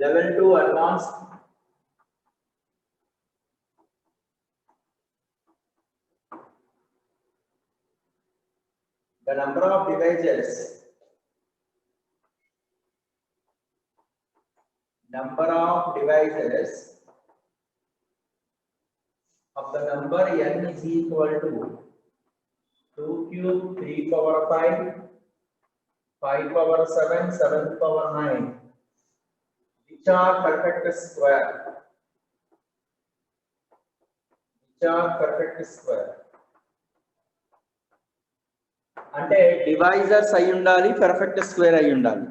level 2 advanced. The number of devices of the number n is equal to 2 cube, 3 power 5, 5 power 7, 7 power 9, which are perfect square. అంటే divisors అయి ఉండాలి, perfect square అయి ఉండాలి.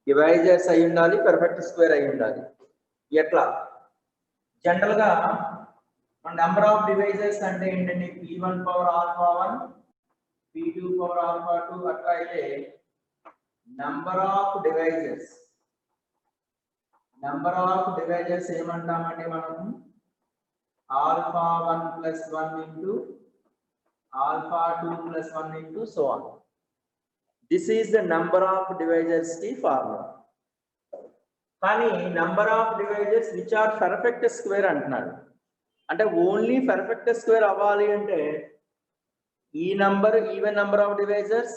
Divisors అయి ఉండాలి, perfect square అయి ఉండాలి. ఎట్లా? జనరల్ గా మన నెంబర్ ఆఫ్ డివైజర్స్ అంటే ఏంటంటే p1 power alpha 1, p2 power alpha 2 అట్లా అయితే నెంబర్ ఆఫ్ డివైజర్స్ ఏమంటామంటే మనం alpha 1 plus 1 into alpha 2 plus 1 into so on. This is the number of divisors ki formula. Kani number of divisors which are perfect square antunnadu. Ante only perfect square avali ante ee number even number of divisors,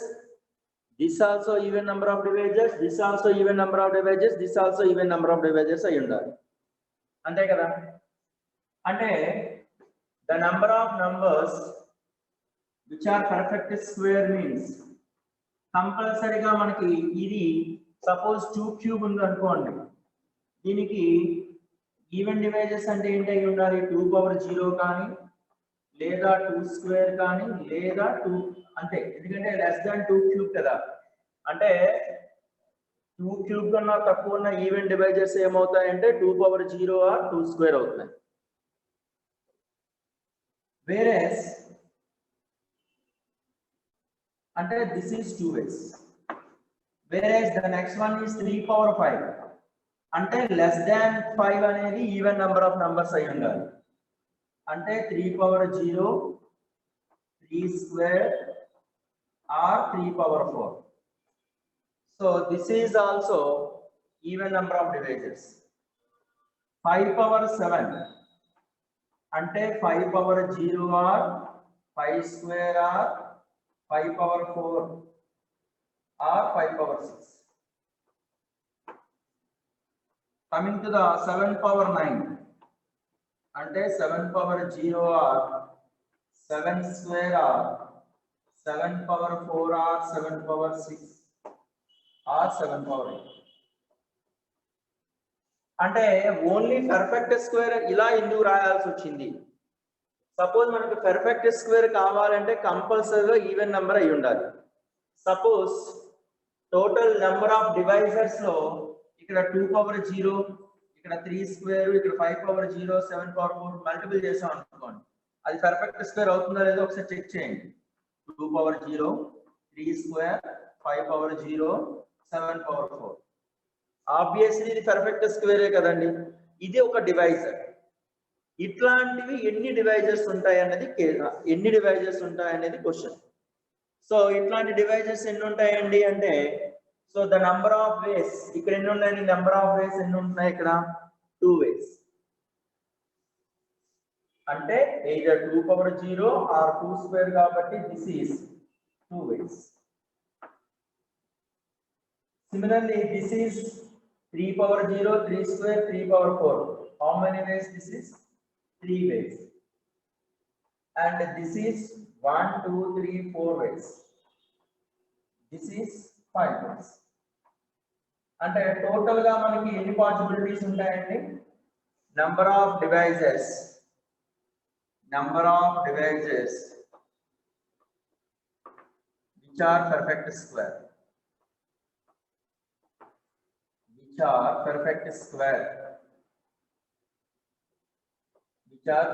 this also even number of divisors, this also even number of divisors, this also even number of divisors ayi undali. Ante kada? Ante the number of numbers which are perfect square means కంపల్సరీగా మనకి ఇది suppose 2 cube ఉంది అనుకోండి, దీనికి even devices అంటే ఏంటి అయి ఉండాలి? 2 పవర్ 0 కానీ లేదా 2 స్క్వేర్ కానీ లేదా 2 అంతే. ఎందుకంటే లెస్ దాన్ 2 క్యూబ్ కదా. అంటే 2 క్యూబ్ కన్నా తక్కువ ఉన్న ఈవెన్ డివైజెస్ ఏమవుతాయంటే 2 పవర్ 0 ఆర్ 2 స్క్వేర్ అవుతాయి. వేరేస్ అంటే this is 2 ways, whereas the next one is 3 power 5 అంటే less than 5 అనేది ఈవెన్ నెంబర్ ఆఫ్ నంబర్స్ అయి ఉండాలి. అంటే 3 power 0, 3 square or 3 power 4. So this is also even number of divisors. 5 power 7 అంటే 5 power 0 or 5 square or 5 power 4 or 5 power 6. Coming to the 7 power 9 ante 7 power 0 or 7 square or 7 power 4 or 7 power 6 or 7 power 8. అంటే only perfect square ఇలా ఎందుకు రాయాల్సి వచ్చింది? Suppose మనకు perfect square కావాలంటే కంపల్సరీగా even number అయి ఉండాలి. Suppose total number of divisors లో ఇక్కడ 2 పవర్ 0, ఇక్కడ 3 స్క్వేర్, ఇక్కడ 5 పవర్ 0, 7 పవర్ 4 మల్టిపుల్ చేసాం అనుకోండి, అది పర్ఫెక్ట్ స్క్వేర్ అవుతుందో లేదో ఒకసారి చెక్ చేయండి. 2 power 0, 3 square, 5 power 0, 7 power 4. Obviously ఇది పర్ఫెక్ట్ స్క్వేరే కదండి. ఇది ఒక డివైజర్. ఇట్లాంటివి ఎన్ని డివైజర్స్ ఉంటాయి అనేది క్వశ్చన్. సో ఇట్లాంటి డివైజర్స్ ఎన్ని ఉంటాయండి అంటే, so the number of ways ఇక్కడ ఎన్ని ఉన్నాయి? నెంబర్ ఆఫ్ వేస్ ఎన్ని ఉన్నాయి ఇక్కడ? 2 వేస్. అంటే either 2 పవర్ 0 ఆర్ 2 స్క్వేర్ కాబట్టి this is 2 ways. Similarly this is 3 power 0, 3 square, 3 power 4. How many ways this is? 3 ways. And this is 1, 2, 3, 4 ways. This is 5 ways. అంటే total గా మనకి ఎన్ని పాసిబిలిటీస్ ఉంటాయండి? Number of devices which are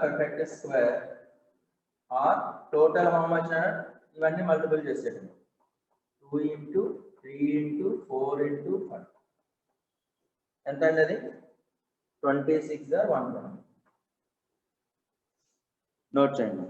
perfect square, or total how much? ఇవన్నీ multiple చేసేయండి. 2 into 3 into 4 into 5 ఎంత అండి? అది 26 or 120. నోట్ చేయండి.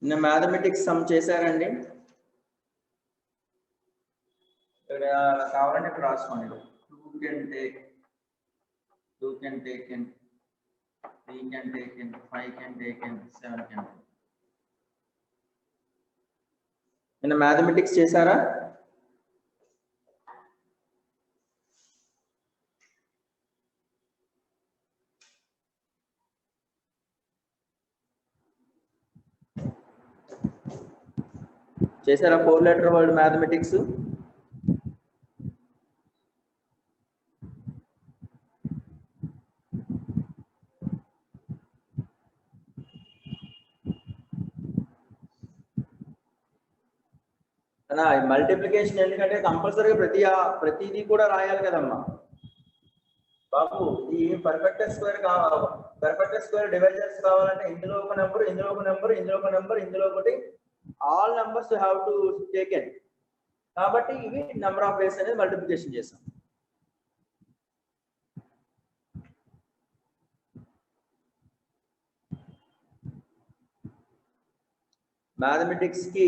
నిన్న మ్యాథమెటిక్స్ సమ్ చేశారండి. ఇక్కడ కావాలంటే ఇక్కడ రాసుకోండి. 2 can take, 2 can take in, 3 can take in, 5 can take in, 7 can take. నిన్న మ్యాథమెటిక్స్ చేశారా? చేశారా 4 letter word మ్యాథమెటిక్స్? మల్టిప్లికేషన్ ఎందుకంటే కంపల్సరీగా ప్రతిదీ కూడా రాయాలి కదమ్మా బాబు. ఈ పర్ఫెక్ట్ స్క్వేర్ కావాలి, పర్ఫెక్ట్ స్క్వేర్ డివైజర్స్ కావాలంటే ఇందులో ఒక నెంబర్, ఇందులో ఒక నెంబర్, ఇందులో ఒక నెంబర్, ఇందులో ఒకటి, all numbers you have to taken. కాబట్టి ఇవి నెంబర్ ఆఫ్ వేస్ అనేది మల్టిప్లికేషన్ చేసాం. మ్యాథమెటిక్స్ కి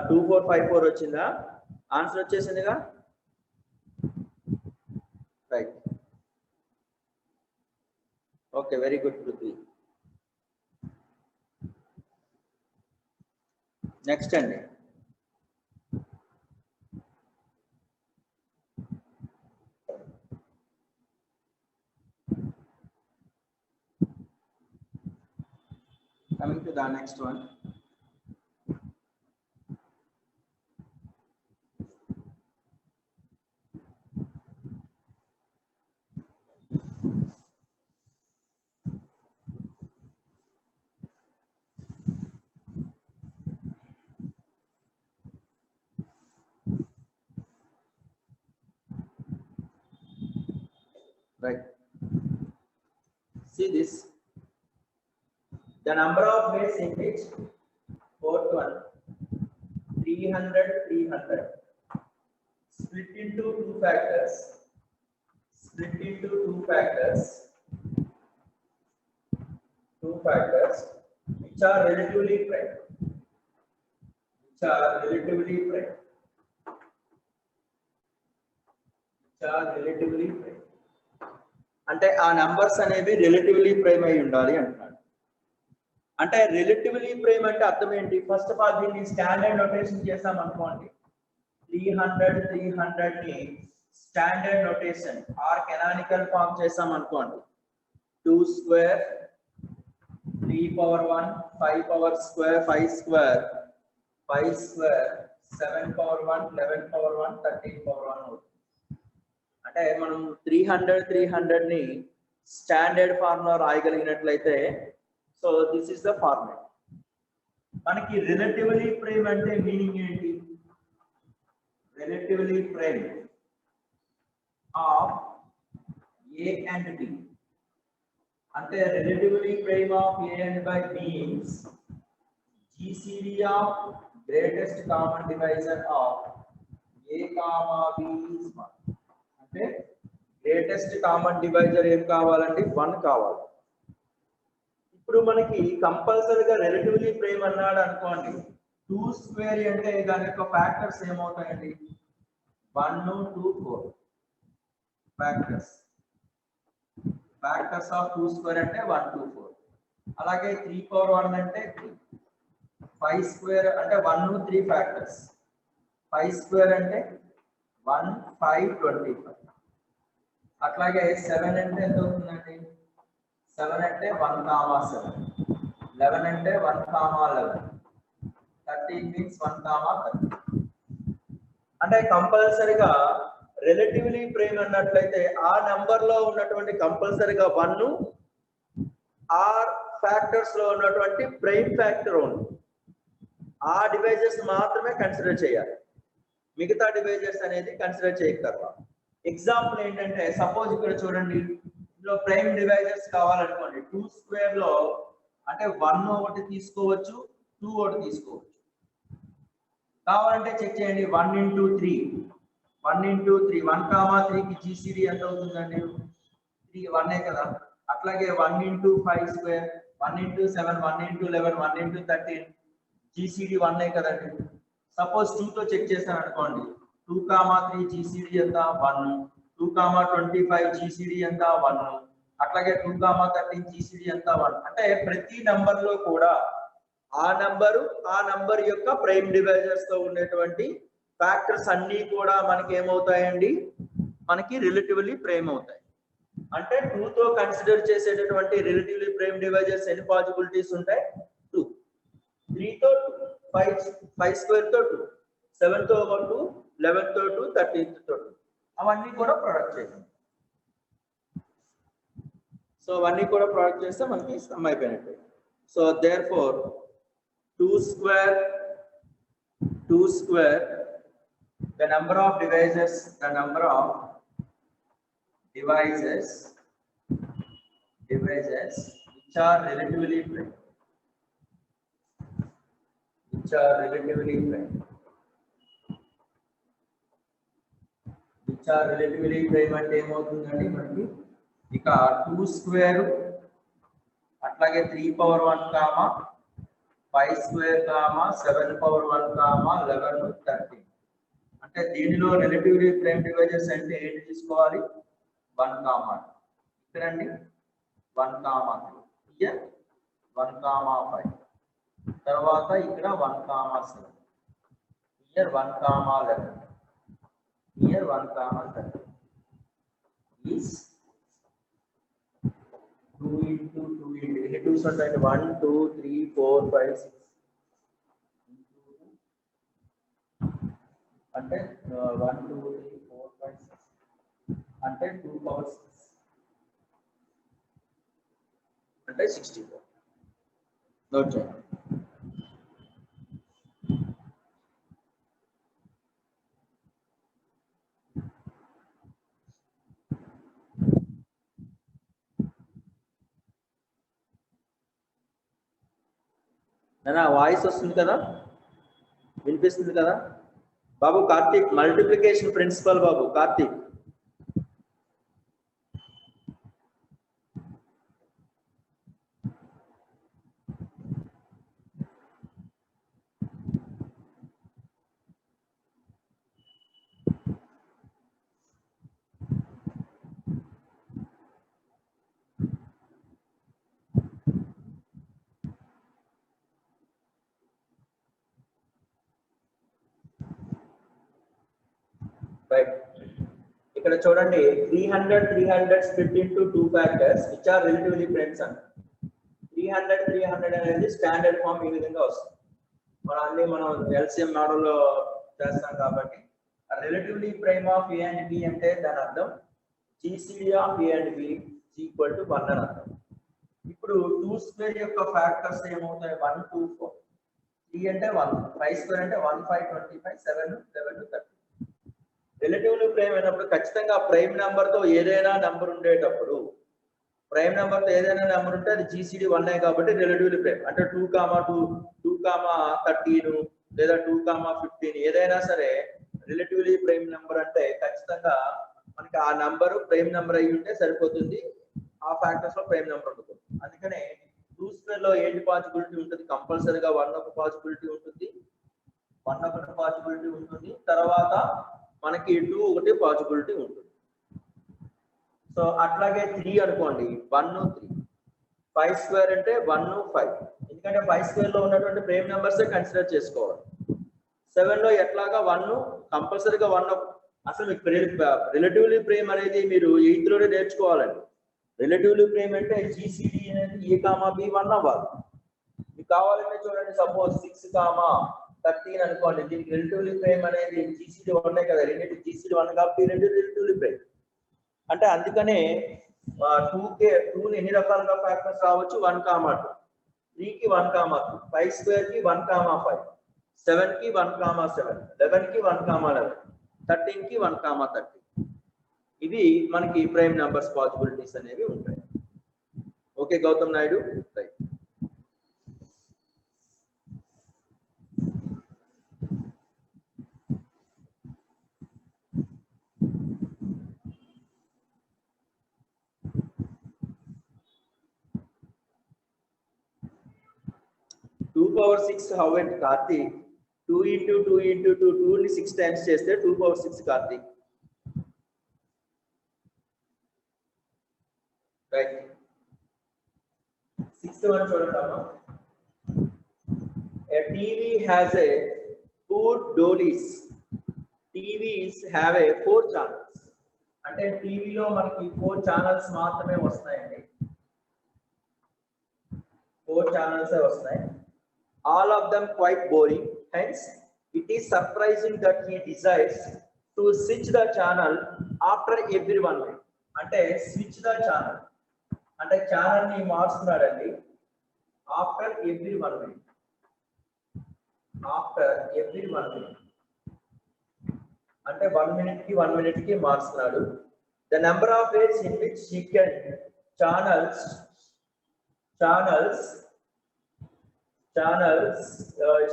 2454 వచ్చిందా? ఆన్సర్ వచ్చేసిందిగా. Right, okay, very good Prithvi. Next అండి, coming to the next one. Right. See this. The number of ways in which 4th one 300 300 split into 2 factors. Split into 2 factors. 2 factors which are relatively prime. Which are relatively prime. Which are relatively prime. అంటే ఆ numbers అనేవి relatively prime అయి ఉండాలి అంటున్నాడు. అంటే relatively prime అంటే అర్థం ఏంటి? ఫస్ట్ ఆఫ్ ఆల్ దీన్ని స్టాండర్డ్ నోటేషన్ చేసాం అనుకోండి. 300 300 ని standard notation or canonical form చేసాం అనుకోండి. 2 square 3 power 1 5 power square 5 square 5 square 7 power 1 11 power 1 13 power 1 అవుతుంది. అంటే మనం 300 300 ని స్టాండర్డ్ ఫార్మ్ లో రాయగలిగినట్లయితే, so this is the format. మనకి రిలేటివ్లీ ప్రైమ్ అంటే మీనింగ్ ఏంటి? Relatively prime of A and B అంటే relatively prime of A and by means GCD of greatest common divisor of A, B is 1. అంటే greatest common divisor ఏం కావాలండి? 1 కావాలి. ఇప్పుడు మనకి కంపల్సరీగా రిలేటివ్లీ ప్రైమ్ అన్నాడు అనుకోండి. 2 స్క్వేర్ అంటే దాని యొక్క ఫ్యాక్టర్స్ ఏమవుతాయండి? 1 2 4 ఫ్యాక్టర్స్. ఫ్యాక్టర్స్ ఆఫ్ 2 స్క్వేర్ అంటే 1 2 4. అలాగే 3 power 1 అంటే 3. 5 స్క్వేర్ అంటే 1 3 ఫ్యాక్టర్స్. 5 స్క్వేర్ అంటే 1 5 25. అట్లాగే 7 అంటే ఎంత అవుతుందండి? 7 అంటే 1 comma 7. 11 అంటే 1 comma 11. 13 means 1 comma 13. అంటే కంపల్సరీగా రిలేటివ్లీ ప్రైమ్ అన్నట్లయితే ఆ నంబర్ లో ఉన్నటువంటి కంపల్సరీగా 1 ఆర్ ఫ్యాక్టర్స్ లో ఉన్నటువంటి ప్రైమ్ ఫ్యాక్టర్ 1 ఆ డివైజెస్ మాత్రమే కన్సిడర్ చేయాలి. మిగతా డివైజర్స్ అనేది కన్సిడర్ చేయగలరు. ఎగ్జాంపుల్ ఏంటంటే సపోజ్ ఇక్కడ చూడండి, ఇందులో ప్రైమ్ డివైజర్స్ కావాలనుకోండి. 2 స్క్వేర్ లో అంటే 1 ఒకటి తీసుకోవచ్చు, 2 ఒకటి తీసుకోవచ్చు. కావాలంటే చెక్ చేయండి. 1 into 3 1 comma 3 కి GCD ఎంత అవుతుందండి? 3 1 కదా. అట్లాగే 1 into 5 square 1 into 7 1 into 11 1 into 13 GCD 1 కదండి. సపోజ్ 2 తో చెక్ చేశాను అనుకోండి, 2,3 జీసీడీ ఎంత 1, 2,25 జీసీడీ ఎంత 1, అట్లాగే 2,13 జీసీడీ ఎంత 1. అంటే ప్రతి నంబర్ లో కూడా ఆ నంబర్ యొక్క ప్రైమ్ డివైజర్స్ తో ఉండేటువంటి ఫ్యాక్టర్స్ అన్ని కూడా మనకి ఏమవుతాయండి, మనకి రిలేటివ్లీ ప్రైమ్ అవుతాయి. అంటే 2 తో కన్సిడర్ చేసేటటువంటి రిలేటివ్లీ ప్రైమ్ డివైజర్స్ ఎన్ని పాసిబిలిటీస్ ఉంటాయి, 2. 3 తో 2, 5 స్క్వేర్ తో 2, 7 తో 2, 11 తో 2, 13 తో 2, అవన్నీ కూడా ప్రొడక్ట్ చేయండి. సో అవన్నీ కూడా ప్రొడక్ట్ చేస్తే మనకి సమ్ అయిపోయినట్టు. So therefore 2 square, the number of devices which are relatively prime, అంటే ఏమవుతుందండి మనకి ఇక 2 స్క్వేర్ అట్లాగే 3 పవర్ 1 5 స్క్వేర్ 7 పవర్ 1 11 13. అంటే దీనిలో రిలేటివ్లీ ప్రైమ్ డివైజర్స్ అంటే ఏంటి తీసుకోవాలి, 1, ఇక్కడండి 1, 3, 1, 5, తర్వాత ఇక్కడ 1, 7, here 1, 11, here 1, 13 is 2 into 2 into ఎన్ని 2s ఉంటాయండి, 1 2 3 4 5 6 అంటే 1 2 3 4 5 6 అంటే 2 పవర్ 6 అంటే 64. నోట్ చేయండి. నా వాయిస్ వస్తుంది కదా, వినిపిస్తుంది కదా బాబు? కార్తీక్ మల్టిప్లికేషన్ ప్రిన్సిపల్ బాబు కార్తీక్. రైట్, ఇక్కడ చూడండి 300 split into 2 factors which are relatively primes అండి. 300 అనేది స్టాండర్డ్ ఫామ్ ఈ విధంగా వస్తుంది. మనం ఎల్సిఎం మోడల్లో చేస్తాం కాబట్టి relatively prime of A and B అంటే దాని అర్థం GCD of A and B equal to 1 అని అర్థం. ఇప్పుడు 2 స్క్వేర్ యొక్క ఫ్యాక్టర్స్ ఏమవుతాయి, 1 2 4, 3 అంటే 1, 5 స్క్వేర్ అంటే 1 5 25, 7 11 30. రిలేటివ్లీ ప్రైమ్ అయినప్పుడు ఖచ్చితంగా ప్రైమ్ నెంబర్ తో ఏదైనా నెంబర్ ఉండేటప్పుడు, ప్రైమ్ నెంబర్ తో ఏదైనా నెంబర్ ఉంటే అది జీసీడీ 1 కాబట్టి రిలేటివ్లీ ప్రైమ్. అంటే 2, 13 లేదా 2, 15 ఏదైనా సరే రిలేటివ్లీ ప్రైమ్ నెంబర్ అంటే ఖచ్చితంగా మనకి ఆ నెంబర్ ప్రైమ్ నెంబర్ అయి ఉంటే సరిపోతుంది, ఆ ఫ్యాక్టర్స్ లో ప్రైమ్ నెంబర్ ఉంటుంది. అందుకనే 2 స్క్వేర్ లో ఏంటి పాసిబిలిటీ ఉంటుంది, కంపల్సరీగా 1 ఒక పాసిబిలిటీ ఉంటుంది, 1 ఒకటి పాసిబిలిటీ ఉంటుంది, తర్వాత మనకి 2 ఒకటి పాసిబిలిటీ ఉంటుంది. సో అట్లాగే 3 అనుకోండి, 1 3, 5 స్క్వేర్ అంటే 1 5, ఎందుకంటే 5 స్క్వేర్ లో ఉన్నటువంటి ప్రైమ్ నెంబర్స్ కన్సిడర్ చేసుకోవాలి. 7 లో ఎట్లాగా 1 కంపల్సరీగా 1. అసలు మీకు రిలేటివ్లీ ప్రైమ్ అనేది మీరు 8th లోనే నేర్చుకోవాలండి. రిలేటివ్లీ ప్రైమ్ అంటే జీసీడీ అనేది ఏ కామా బి 1 అవ్వాలి. మీకు కావాలంటే చూడండి, సపోజ్ 6, 13 అనుకోండి, దీనికి రిలేటివ్లీ ప్రైమ్ అనేది జీసీడీ 1 కదా, రెండింటి జీసీడీ 1 కాబట్టి రెండు రిలేటివ్లీ ప్రైమ్. అంటే అందుకనే 2 ఎన్ని రకాలుగా ఫ్యాక్టర్స్ రావచ్చు, 1, 2, 3 కి 1, 2, 5 స్క్వేర్ కి 1, 5, 7 కి 1, 7, 11 కి 1, 11, 13 కి 1, 13. ఇవి మనకి ప్రైమ్ నెంబర్స్ పాసిబిలిటీస్ అనేవి ఉంటాయి. Okay Gautam Naidu, right. power 6 how it Karthik? 2 into 2 into 2, 2 ని 6 times చేస్తే 2 power 6 Karthik. Right. 6th one చూడండి. A TV has a 4 dollies. TVs have a 4 channels. అంటే టీవీలో మనకి 4 ఛానల్స్ మాత్రమే వస్తాయండి. 4 ఛానల్స్ వస్తాయి. All of them quite boring. Hence, it is surprising that he decides to switch the channel after every 1 minute. అంటే switch the channel. అంటే channel ని మారుస్తున్నాడండి. After every 1 minute. After every 1 minute. అంటే 1 minute కి 1 minute కి మారుస్తున్నాడు. The number of ways in which he can channels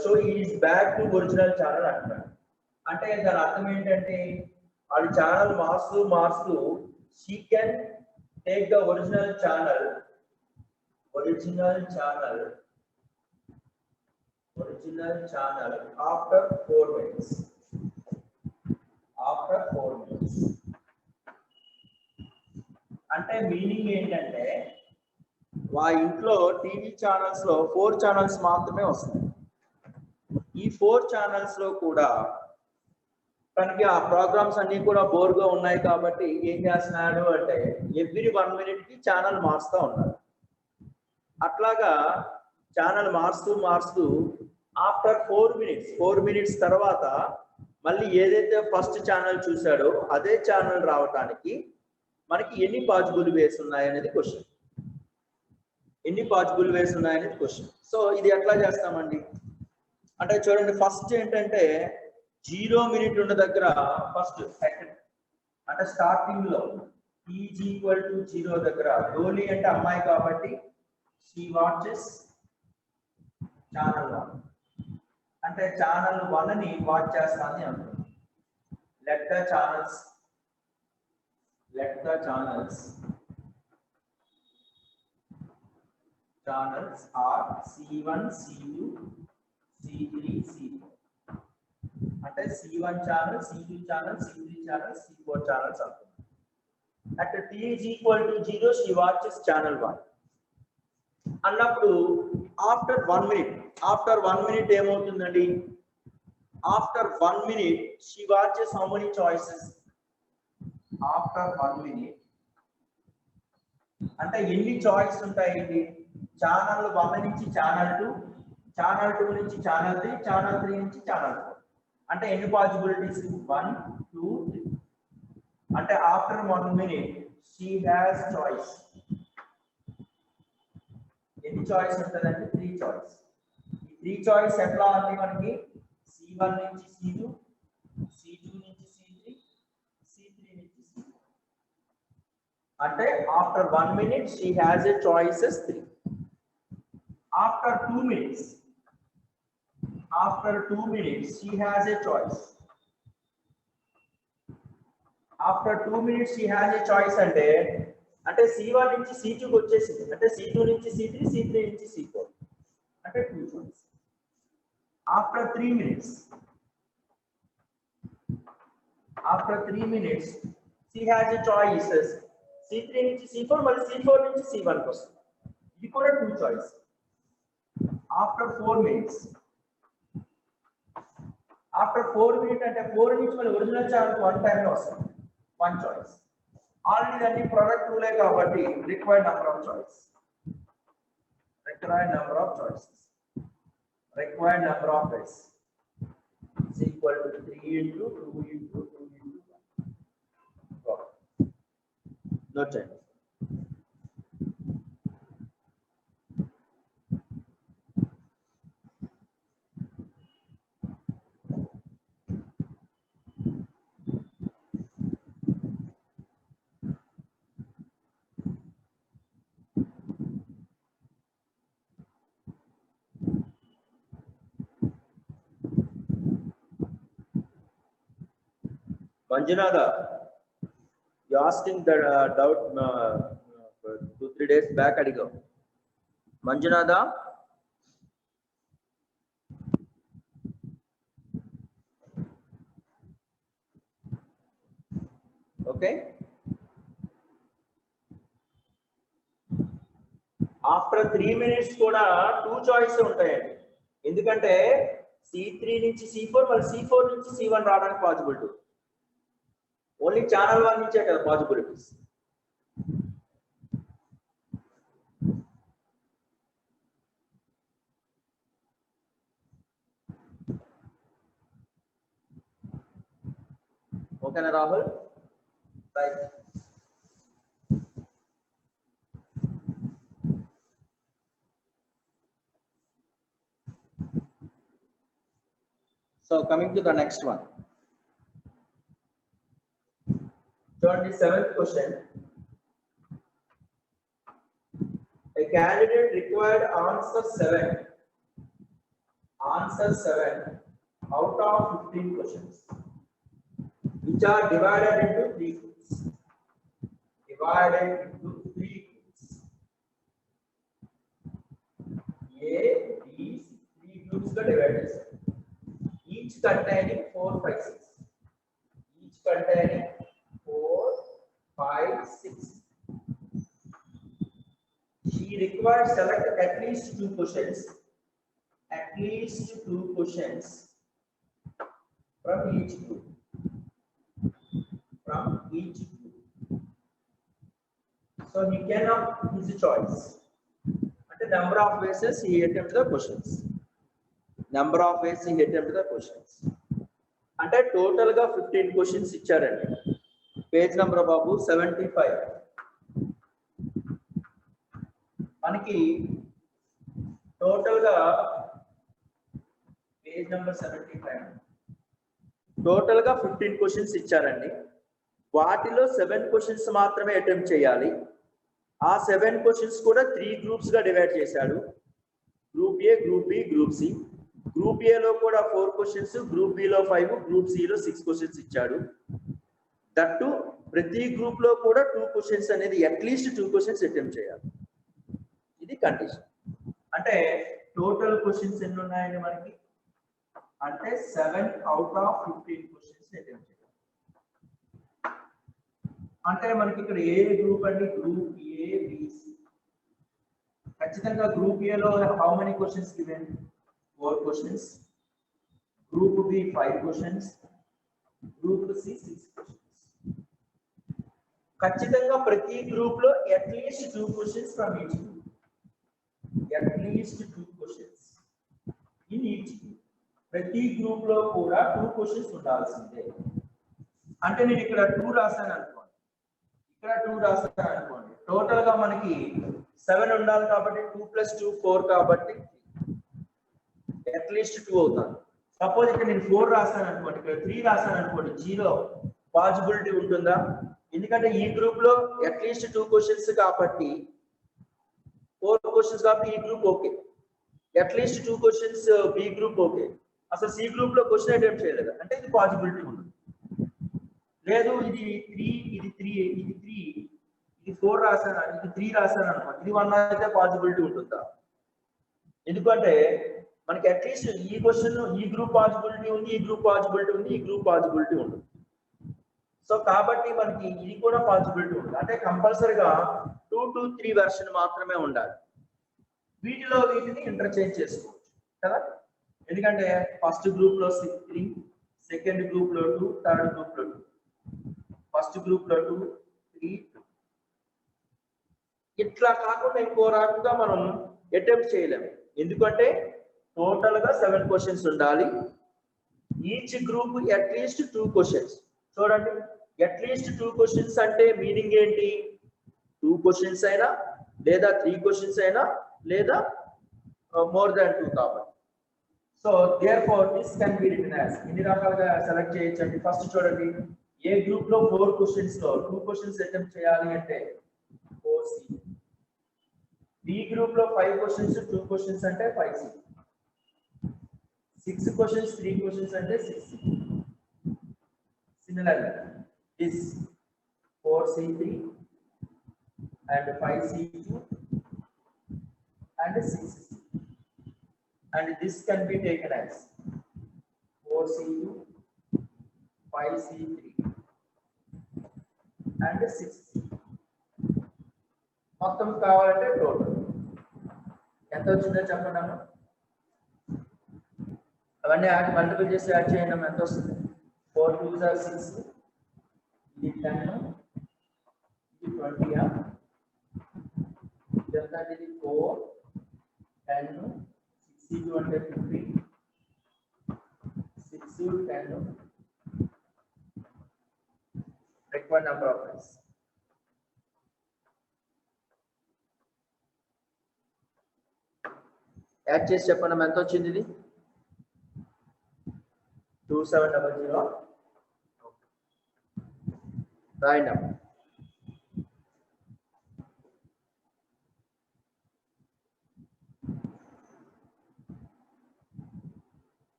so he is back to original channel అంటున్నాడు. అంటే దాని అర్థం ఏంటంటే అది ఛానల్ మారుస్తూ she can take the original channel after 4 minutes. అంటే మీనింగ్ ఏంటంటే వా ఇంట్లో టీవీ ఛానల్స్ లో 4 ఛానల్స్ మాత్రమే వస్తాయి. ఈ 4 ఛానల్స్ లో కూడా తనకి ఆ ప్రోగ్రామ్స్ అన్ని కూడా బోర్గా ఉన్నాయి కాబట్టి ఏం చేస్తున్నాడు అంటే ఎవ్రీ 1 minute కి ఛానల్ మారుస్తూ ఉన్నాడు. అట్లాగా ఛానల్ మారుస్తూ ఆఫ్టర్ 4 minutes తర్వాత మళ్ళీ ఏదైతే ఫస్ట్ ఛానల్ చూసాడో అదే ఛానల్ రావటానికి మనకి ఎన్ని పాజిబుల్ వేస్ ఉన్నాయనేది క్వశ్చన్. సో ఇది ఎట్లా చేస్తామండి అంటే చూడండి, ఫస్ట్ ఏంటంటే 0 minute ఉన్న దగ్గర ఫస్ట్ సెకండ్ అంటే స్టార్టింగ్ లో ఈజ్ ఈక్వల్ టు 0 దగ్గర డోలీ అంటే అమ్మాయి కాబట్టి షీ వాచెస్ ఛానల్ 1 అంటే ఛానల్ 1 ని వాచ్ చేస్తానని అంటుంది. Let the channels are C1, C2, C3, C4. అంటే C1 channel, C2 channel, C3 channel, C4 channels అవుతుంది. At T is equal to 0 she watches channel 1 అన్నప్పుడు ఆఫ్టర్ 1 minute ఏమవుతుందండి? After 1 minute she watches how many choices? After 1 minute అంటే ఎన్ని choice ఉంటాయండి? Channel 1 నుంచి channel 2, channel 2 నుంచి channel 3, channel 3 నుంచి channel 4. అంటే ఎన్ని పాసిబిలిటీస్? 1, 2, 3. అంటే after 1 minute she has choice. ఎన్ని చాయిస్ ఉంటుందంటే 3 చాయిస్. ఈ 3 చాయిస్ ఎట్లా ఉంది మనకి? C1 నుంచి C2, C2 నుంచి C3, C3 నుంచి C4. అంటే after 1 minute she has a choices 3. After 2 minutes she has a choice. After 2 minutes she has a choice అంటే C1 నుంచి C2 కి వచ్చేసింది. అంటే C2 నుంచి C3, C3 నుంచి C4 అంటే 2 choice. After 3 minutes she has a choices C3 నుంచి C4 మళ్ళీ C4 నుంచి C1 కి వస్తుంది. ఇది కూడా 2 choice. After 4 minutes అంటే 4 నుంచి మళ్ళీ ఒరిజినల్ ఛానల్ 1 టైం లో వస్తుంది. 1 choice. ఆల్రెడీ దాన్ని ప్రొడక్ట్ రూలే కాబట్టి required number of choices is equal to 3 into 2 into 2 into 1. No time. Manjunada, you asking that doubt 2-3 days back adigo. Manjunada, Okay. After 3 minutes కూడా 2 choice ఉంటాయండి. ఎందుకంటే C3 నుంచి C4 మరి C4 నుంచి C1 రావడానికి possibility. Only channel 1 నుంచే కదా possibilities. ఓకేనా Rahul? Right. So coming to the next one. So on the 7th question, a candidate required answer 7 out of 15 questions, which are divided into 3 groups. A, B, C. 3 groups got divided. Each containing 4, 5, 6. Each containing 4, 5, 6. She required select at least 2 questions. From each group. So he cannot use a choice. At the number of ways he attempted the questions. అంటే total గా 15 questions ఇచ్చారండి. Page number బాబు 75. మనకి total గా page number 75 total గా 15 questions ఇచ్చారండి. వాటిలో 7 questions మాత్రమే attempt చేయాలి. ఆ 7 క్వశ్చన్స్ కూడా 3 గ్రూప్స్ గా డివైడ్ చేశాడు. Group A, group B, group C. Group A లో కూడా 4 క్వశ్చన్స్, గ్రూప్ బి లో 5, గ్రూప్ సి లో 6 క్వశ్చన్స్ ఇచ్చాడు. దట్టు ప్రతి గ్రూప్ లో కూడా 2 క్వశ్చన్స్ అనేది అట్లీస్ట్ 2 క్వశ్చన్స్ అటెంప్ట్ చేయాలి. ఇది కండిషన్. అంటే టోటల్ క్వశ్చన్స్ ఎన్ని ఉన్నాయండి మనకి అంటే 7 out of 15 క్వశ్చన్స్ అటెంప్ట్ చేయాలి. అంటే మనకి ఇక్కడ ఏ గ్రూప్ అండి? Group A, B, C. ఖచ్చితంగా గ్రూప్ ఏ లో how many questions given? 4 questions. Group B 5 questions. Group C 6 questions. ఖచ్చితంగా ప్రతి గ్రూప్ లో at least 2 questions from each group. In each group. ప్రతి గ్రూప్ లో కూడా 2 questions ఉండాల్సిందే. అంటే నేను ఇక్కడ 2 రాస్తాను అనుకోండి, ఇక్కడ 2 రాస్తాను అనుకోండి. టోటల్ గా మనకి 7 ఉండాలి కాబట్టి 2 + 2 4 కాబట్టి అట్లీస్ట్ 2 అవుతాను. సపోజ్ ఇక్కడ నేను 4 రాస్తాను అనుకోండి, ఇక్కడ 3 రాస్తాను అనుకోండి, 0 పాసిబిలిటీ ఉంటుందా? ఎందుకంటే ఈ గ్రూప్ లో అట్లీస్ట్ 2 క్వశ్చన్స్ కాబట్టి 4 క్వశ్చన్స్ కాబట్టి ఈ group okay. At least 2 questions B group okay. అసలు సి గ్రూప్ లో క్వశ్చన్ అటెంప్ట్ చేయలేదు అంటే ఇది పాసిబిలిటీ ఉంది. లేదు ఇది 3, ఇది 4 రాస్తాను, ఇది 3 రాస్తాను అనుకోండి, ఇది 1 అయితే పాసిబిలిటీ ఉంటుందా? ఎందుకంటే మనకి అట్లీస్ట్ ఈ క్వశ్చన్ ఈ గ్రూప్ పాసిబిలిటీ ఉంది, ఈ గ్రూప్ పాసిబిలిటీ ఉంది, ఈ గ్రూప్ పాసిబిలిటీ ఉంటుంది. సో కాబట్టి మనకి ఇది కూడా పాసిబిలిటీ ఉంది. అంటే కంపల్సరీగా 2 to 3 వెర్షన్ మాత్రమే ఉండాలి. వీటిని ఇంటర్చేంజ్ చేసుకోవచ్చు కదా. ఎందుకంటే ఫస్ట్ గ్రూప్ లో 3, సెకండ్ గ్రూప్ లో 2, థర్డ్ గ్రూప్ లో 2, ఫస్ట్ గ్రూప్ లో 2, 3, 2. ఇట్లా కాకుండా ఇంకో రకంగా మనం అటెంప్ట్ చేయలేము. ఎందుకంటే టోటల్ గా 7 క్వశ్చన్స్ ఉండాలి. Each group at least 2 questions. చూడండి, అట్లీస్ట్ 2 క్వశ్చన్స్ అంటే మీనింగ్ ఏంటి? 2 క్వశ్చన్స్ అయినా లేదా 3 క్వశ్చన్స్ అయినా లేదా మోర్ దాన్ 2 కాబట్టి. So therefore this can be written as ఎన్ని రకాలుగా సెలెక్ట్ చేయొచ్చండి. ఫస్ట్ చూడండి, ఏ గ్రూప్ లో 4 క్వశ్చన్స్ లో 2 క్వశ్చన్స్ అటెంప్ట్ చేయాలి అంటే 4C. బి గ్రూప్ లో 5 క్వశ్చన్స్ 2 క్వశ్చన్స్ అంటే 5C. 6 questions 3 questions అంటే 6C. Similarly this 4C3 and 5C2 and 6C, and this can be taken as 4C2 5C3 and 6c మొత్తం కావాలంటే టోటల్ ఎంత వచ్చిందో చెప్పండి అమ్మ. అవన్నీ మల్టిపుల్ చేసి యాడ్ చేయండి అమ్మ. ఎంత వస్తుంది? 4 2s are 6, ఇది 10, ఇది 20, ఇదంతా ఇది 4 10 6 అంటే 50 6 10 required number of lines. Add చేసి చెప్పండి ఎంత వచ్చింది? ఇది 2700 రాయండి.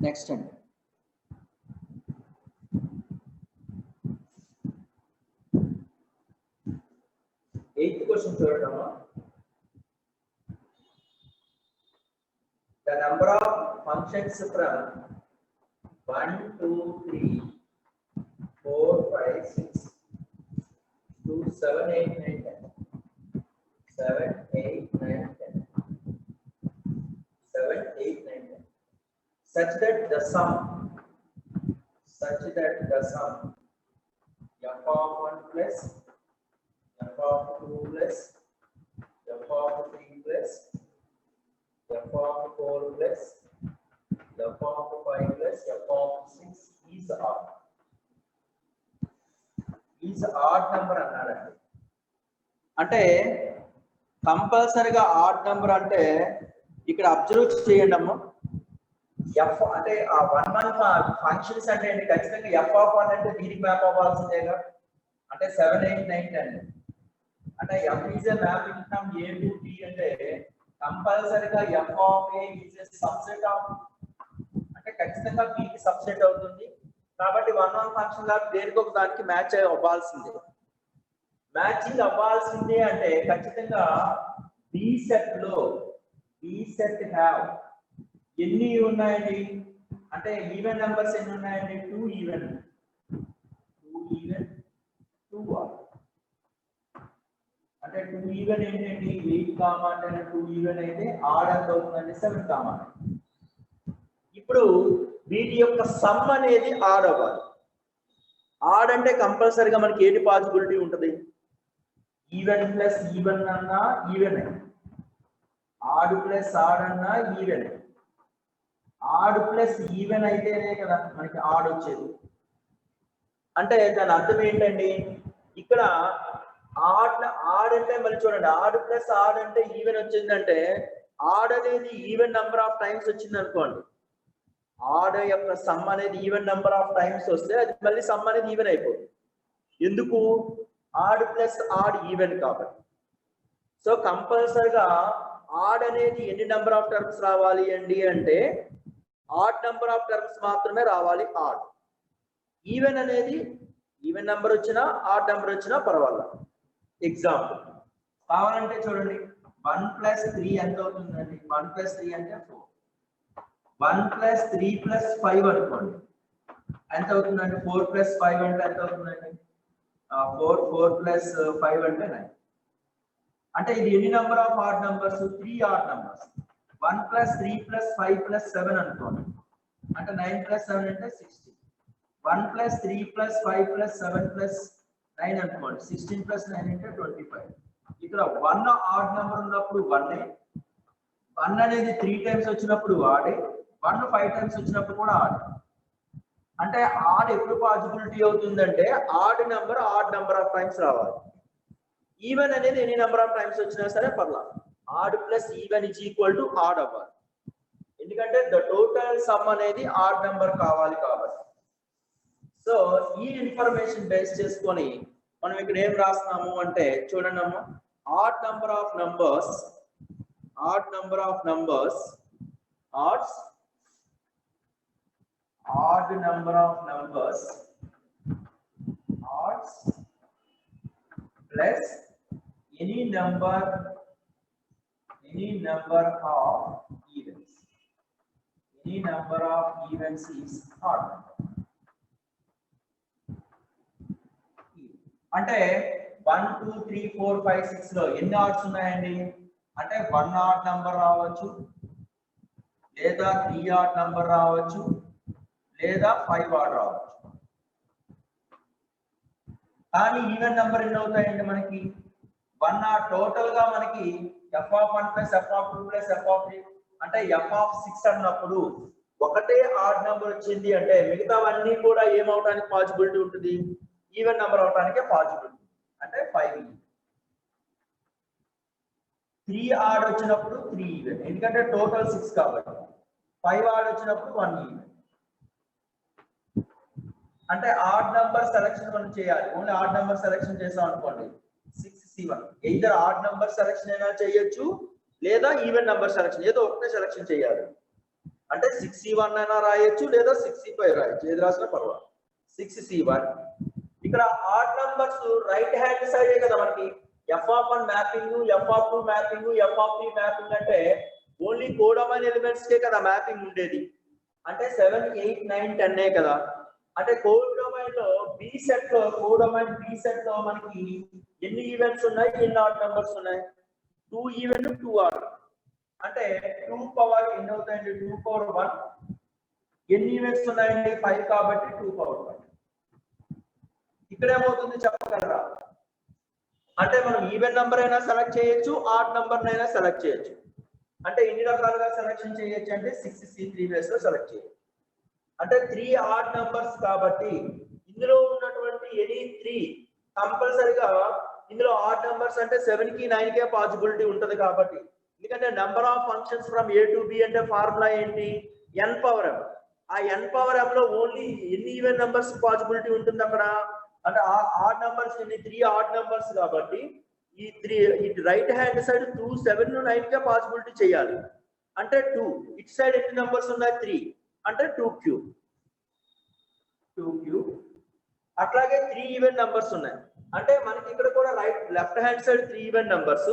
నెక్స్ట్ అండి, ఎయిత్ క్వశ్చన్ చూడటము. The number of functions from 1 2 3 4 5 6 to 7 8 9 10 7 8 9 10 7 8 9 10 such that the sum f of 1 plus f of 2 plus f of 3 plus f of 4 plus f of 5 plus f of 6 is odd. Is odd number అన్నారండి. అంటే కంపల్సరీగా odd number అంటే ఇక్కడ observe చేయండి అమ్మ. F అంటే ఆ 1 functions అంటే ఏంటి? ఖచ్చితంగా ఎఫ్ ఆఫ్ 1 అంటే దీనికి మ్యాప్ అవ్వాల్సిందేగా. అంటే 7 8 9 10 అంటే F is a mapping from A to B అంటే కంపల్సరీగా F of A is a subset of, అంటే ఖచ్చితంగా బి కి సబ్సెట్ అవుతుంది. కాబట్టి 1 ఫంక్షన్ లా దేనికి ఒక దానికి మ్యాచ్ అవ్వాల్సిందే. మ్యాచింగ్ అవ్వాల్సిందే అంటే ఖచ్చితంగా బి సెట్ లో బి సెట్ హ్యావ్ ఎన్ని ఉన్నాయండి? అంటే ఈవెన్ నెంబర్స్ ఎన్ని ఉన్నాయండి? 2 ఈవెన్ 2 ఆడ్. అంటే 2 ఈవెన్ ఏంటండి? 8 కామా అంటే 2 ఈవెన్ అయితే ఆడ్ ఎంత అవుతుందండి? 7 కామా. ఇప్పుడు వీటి యొక్క సమ్ అనేది ఆడ్ అవ్వాలి. ఆడ్ అంటే కంపల్సరీగా మనకి ఏంటి పాసిబిలిటీ ఉంటుంది? ఈవెన్ ప్లస్ ఈవెన్ అన్నా ఈవెన్, ఆడ్ ప్లస్ ఆడ్ అన్నా ఈవెన్. ఆడ్ ప్లస్ ఈవెన్ అయితేనే కదా మనకి ఆడ్ వచ్చేది. అంటే దాని అర్థం ఏంటండి? ఇక్కడ ఆడ్ అంటే మళ్ళీ చూడండి, ఆడ్ ప్లస్ ఆడ్ అంటే ఈవెన్ వచ్చిందంటే ఆడ్ అనేది ఈవెన్ నెంబర్ ఆఫ్ టైమ్స్ వచ్చింది అనుకోండి. ఆడ్ యొక్క సమ్ అనేది ఈవెన్ నెంబర్ ఆఫ్ టైమ్స్ వస్తే అది మళ్ళీ సమ్ అనేది ఈవెన్ అయిపోతుంది. ఎందుకు? ఆడ్ ప్లస్ ఆడ్ ఈవెన్ కాబట్టి. సో కంపల్సరిగా ఆడ్ అనేది ఎన్ని నెంబర్ ఆఫ్ టర్మ్స్ రావాలి అండి అంటే ఆడ్ నెంబర్ ఆఫ్ టర్మ్స్ మాత్రమే రావాలి ఆడ్. ఈవెన్ అనేది ఈవెన్ నెంబర్ వచ్చినా ఆడ్ నెంబర్ వచ్చినా పర్వాలేదు. ఎగ్జాంపుల్ కావాలంటే చూడండి 1 + 3 ఎంత అవుతుందండి? 1 + 3 అంటే 4. 1 + 3 + 5 అనుకోండి ఎంత అవుతుందండి? 4 + 5 అంటే ఎంత అవుతుందండి? 4 + 5 అంటే 9. అంటే ఇది ఎన్ని number of odd numbers? 3 add numbers. 1 + 3 + 5 + 7 అనుకోండి అంటే 9 + 7 అంటే 16. 1 + 3 + 5 + 7 + 9 అనుకోండి 16 + 9 అంటే 25. ఇక్కడ 1 ఆడ్ నెంబర్ ఉన్నప్పుడు 1 అనేది 3 టైమ్స్ వచ్చినప్పుడు ఆడే, 1 5 టైమ్స్ వచ్చినప్పుడు కూడా ఆడే. అంటే ఆడ్ ఎప్పుడు పాసిబిలిటీ అవుతుందంటే ఆడ్ నెంబర్ ఆఫ్ టైమ్స్ రావాలి. ఈవెన్ అనేది ఎన్ని నెంబర్ ఆఫ్ టైమ్స్ వచ్చినా సరే పర్లా. Odd plus even is equal to odd అవ్వాలి. ఎందుకంటే ద టోటల్ సమ్ అనేది ఆడ్ నెంబర్ కావాలి కాబట్టి. సో ఈ ఇన్ఫర్మేషన్ బేస్ చేసుకొని మనం ఇక్కడ ఏం రాస్తున్నాము అంటే చూడండి అమ్మా, add number of numbers plus any number of events. Any number of events is odd number. అంటే 1 2 3 4 5 6 లో ఎన్ని ఆడ్స్ ఉన్నాయండి అంటే 1 ఆడ్ నంబర్ రావచ్చు, లేదా 3 ఆడ్ నంబర్ రావచ్చు, లేదా 5 ఆడ్ రావచ్చు. కానీ ఈవెన్ నంబర్ ఎన్ని అవుతాయండి మనకి? 1 ఆడ్ టోటల్ గా మనకి f(1 + f(2 + f(3) అంటే f(6) అన్నప్పుడు ఒకటే ఆడ్ నంబర్ వచ్చింది అంటే మిగతావన్నీ కూడా ఏమవడానికి పాసిబిలిటీ ఉంటుంది? ఈవెన్ నంబర్ అవడానికే పాసిబిలిటీ అంటే 5 ఈవెన్. 3 ఆడ్ వచ్చినప్పుడు 3 ఈవెన్ ఎందుకంటే టోటల్ 6 కాబట్టి. 5 ఆడ్ వచ్చినప్పుడు 1 ఈవెన్. అంటే ఆడ్ నంబర్ సెలక్షన్ మనం చేయాలి. ఓన్లీ ఆడ్ నంబర్ సెలక్షన్ చేసాం అనుకోండి 6C1 either odd number selection అయినా చేయొచ్చు లేదా ఈవెన్ నంబర్ సెలక్షన్ ఏదో ఒకటే సెలక్షన్ చేయాలి. అంటే 6C1 అయినా రాయొచ్చు లేదా 6C5 రాయొచ్చు, ఏది రాసినా పర్వాలేదు. 6C1 ఇక్కడ ఆడ్ నంబర్స్ రైట్ హ్యాండ్ సైడే కదా మనకి f(1) mapping, f(2) mapping, f(3) mapping అంటే ఓన్లీ కోడమైన్ ఎలిమెంట్స్ కే కదా మ్యాపింగ్ ఉండేది. అంటే 7 8 9 10 కదా. అంటే కోడమైన్ లో బి సెట్ లో కోడమైన్ బి సెట్ లో మనకి ఎన్ని ఈవెంట్స్ ఉన్నాయి, ఎన్ని ఆడ్ నంబర్స్ ఉన్నాయి? 2 ఈవెన్ 2 ఆడ్. అంటే 2 పవర్ ఎన్ని అవుతాయండి? 2 పవర్ 1. ఎన్ని ఈవెంట్స్ ఉన్నాయండి? 5 కాబట్టి 2 పవర్ 1. ఇక్కడ ఏమవుతుంది చెప్పగలరా? అంటే మనం ఈవెన్ నంబర్ అయినా సెలెక్ట్ చేయొచ్చు, ఆడ్ నంబర్ అయినా సెలెక్ట్ చేయొచ్చు. అంటే ఎన్ని రకాలుగా సెలెక్షన్ చేయొచ్చు అంటే 6C3 బేస్ లో సెలెక్ట్ చేయొచ్చు. అంటే 3 ఆడ్ నంబర్స్ కాబట్టి ఇందులో ఉన్నటువంటి ఎనీ 3 కంపల్సరీగా ఇందులో ఆడ్ నంబర్స్ అంటే 7 కి 9 కే పాసిబిలిటీ ఉంటుంది కాబట్టి. ఎందుకంటే number of functions from A to B అంటే ఫార్ములా ఏంటి? n power m. ఆ n పవర్ m లో ఓన్లీ ఎన్ని ఈవెన్ నంబర్స్ పాసిబిలిటీ ఉంటుంది అక్కడ అంటే ఆడ్ నంబర్స్ ఎన్ని? 3 ఆడ్ నంబర్స్ కాబట్టి ఈ 3 ఇటు రైట్ హ్యాండ్ సైడ్ 2 7 9 కే పాసిబిలిటీ చేయాలి. అంటే 2 ఇటు సైడ్ ఎన్ని నంబర్స్ ఉన్నాయి? 3 అంటే 2 క్యూబ్. అట్లాగే 3 ఈవెన్ నంబర్స్ ఉన్నాయి. అంటే మనకి ఇక్కడ కూడా left hand side 3 even numbers,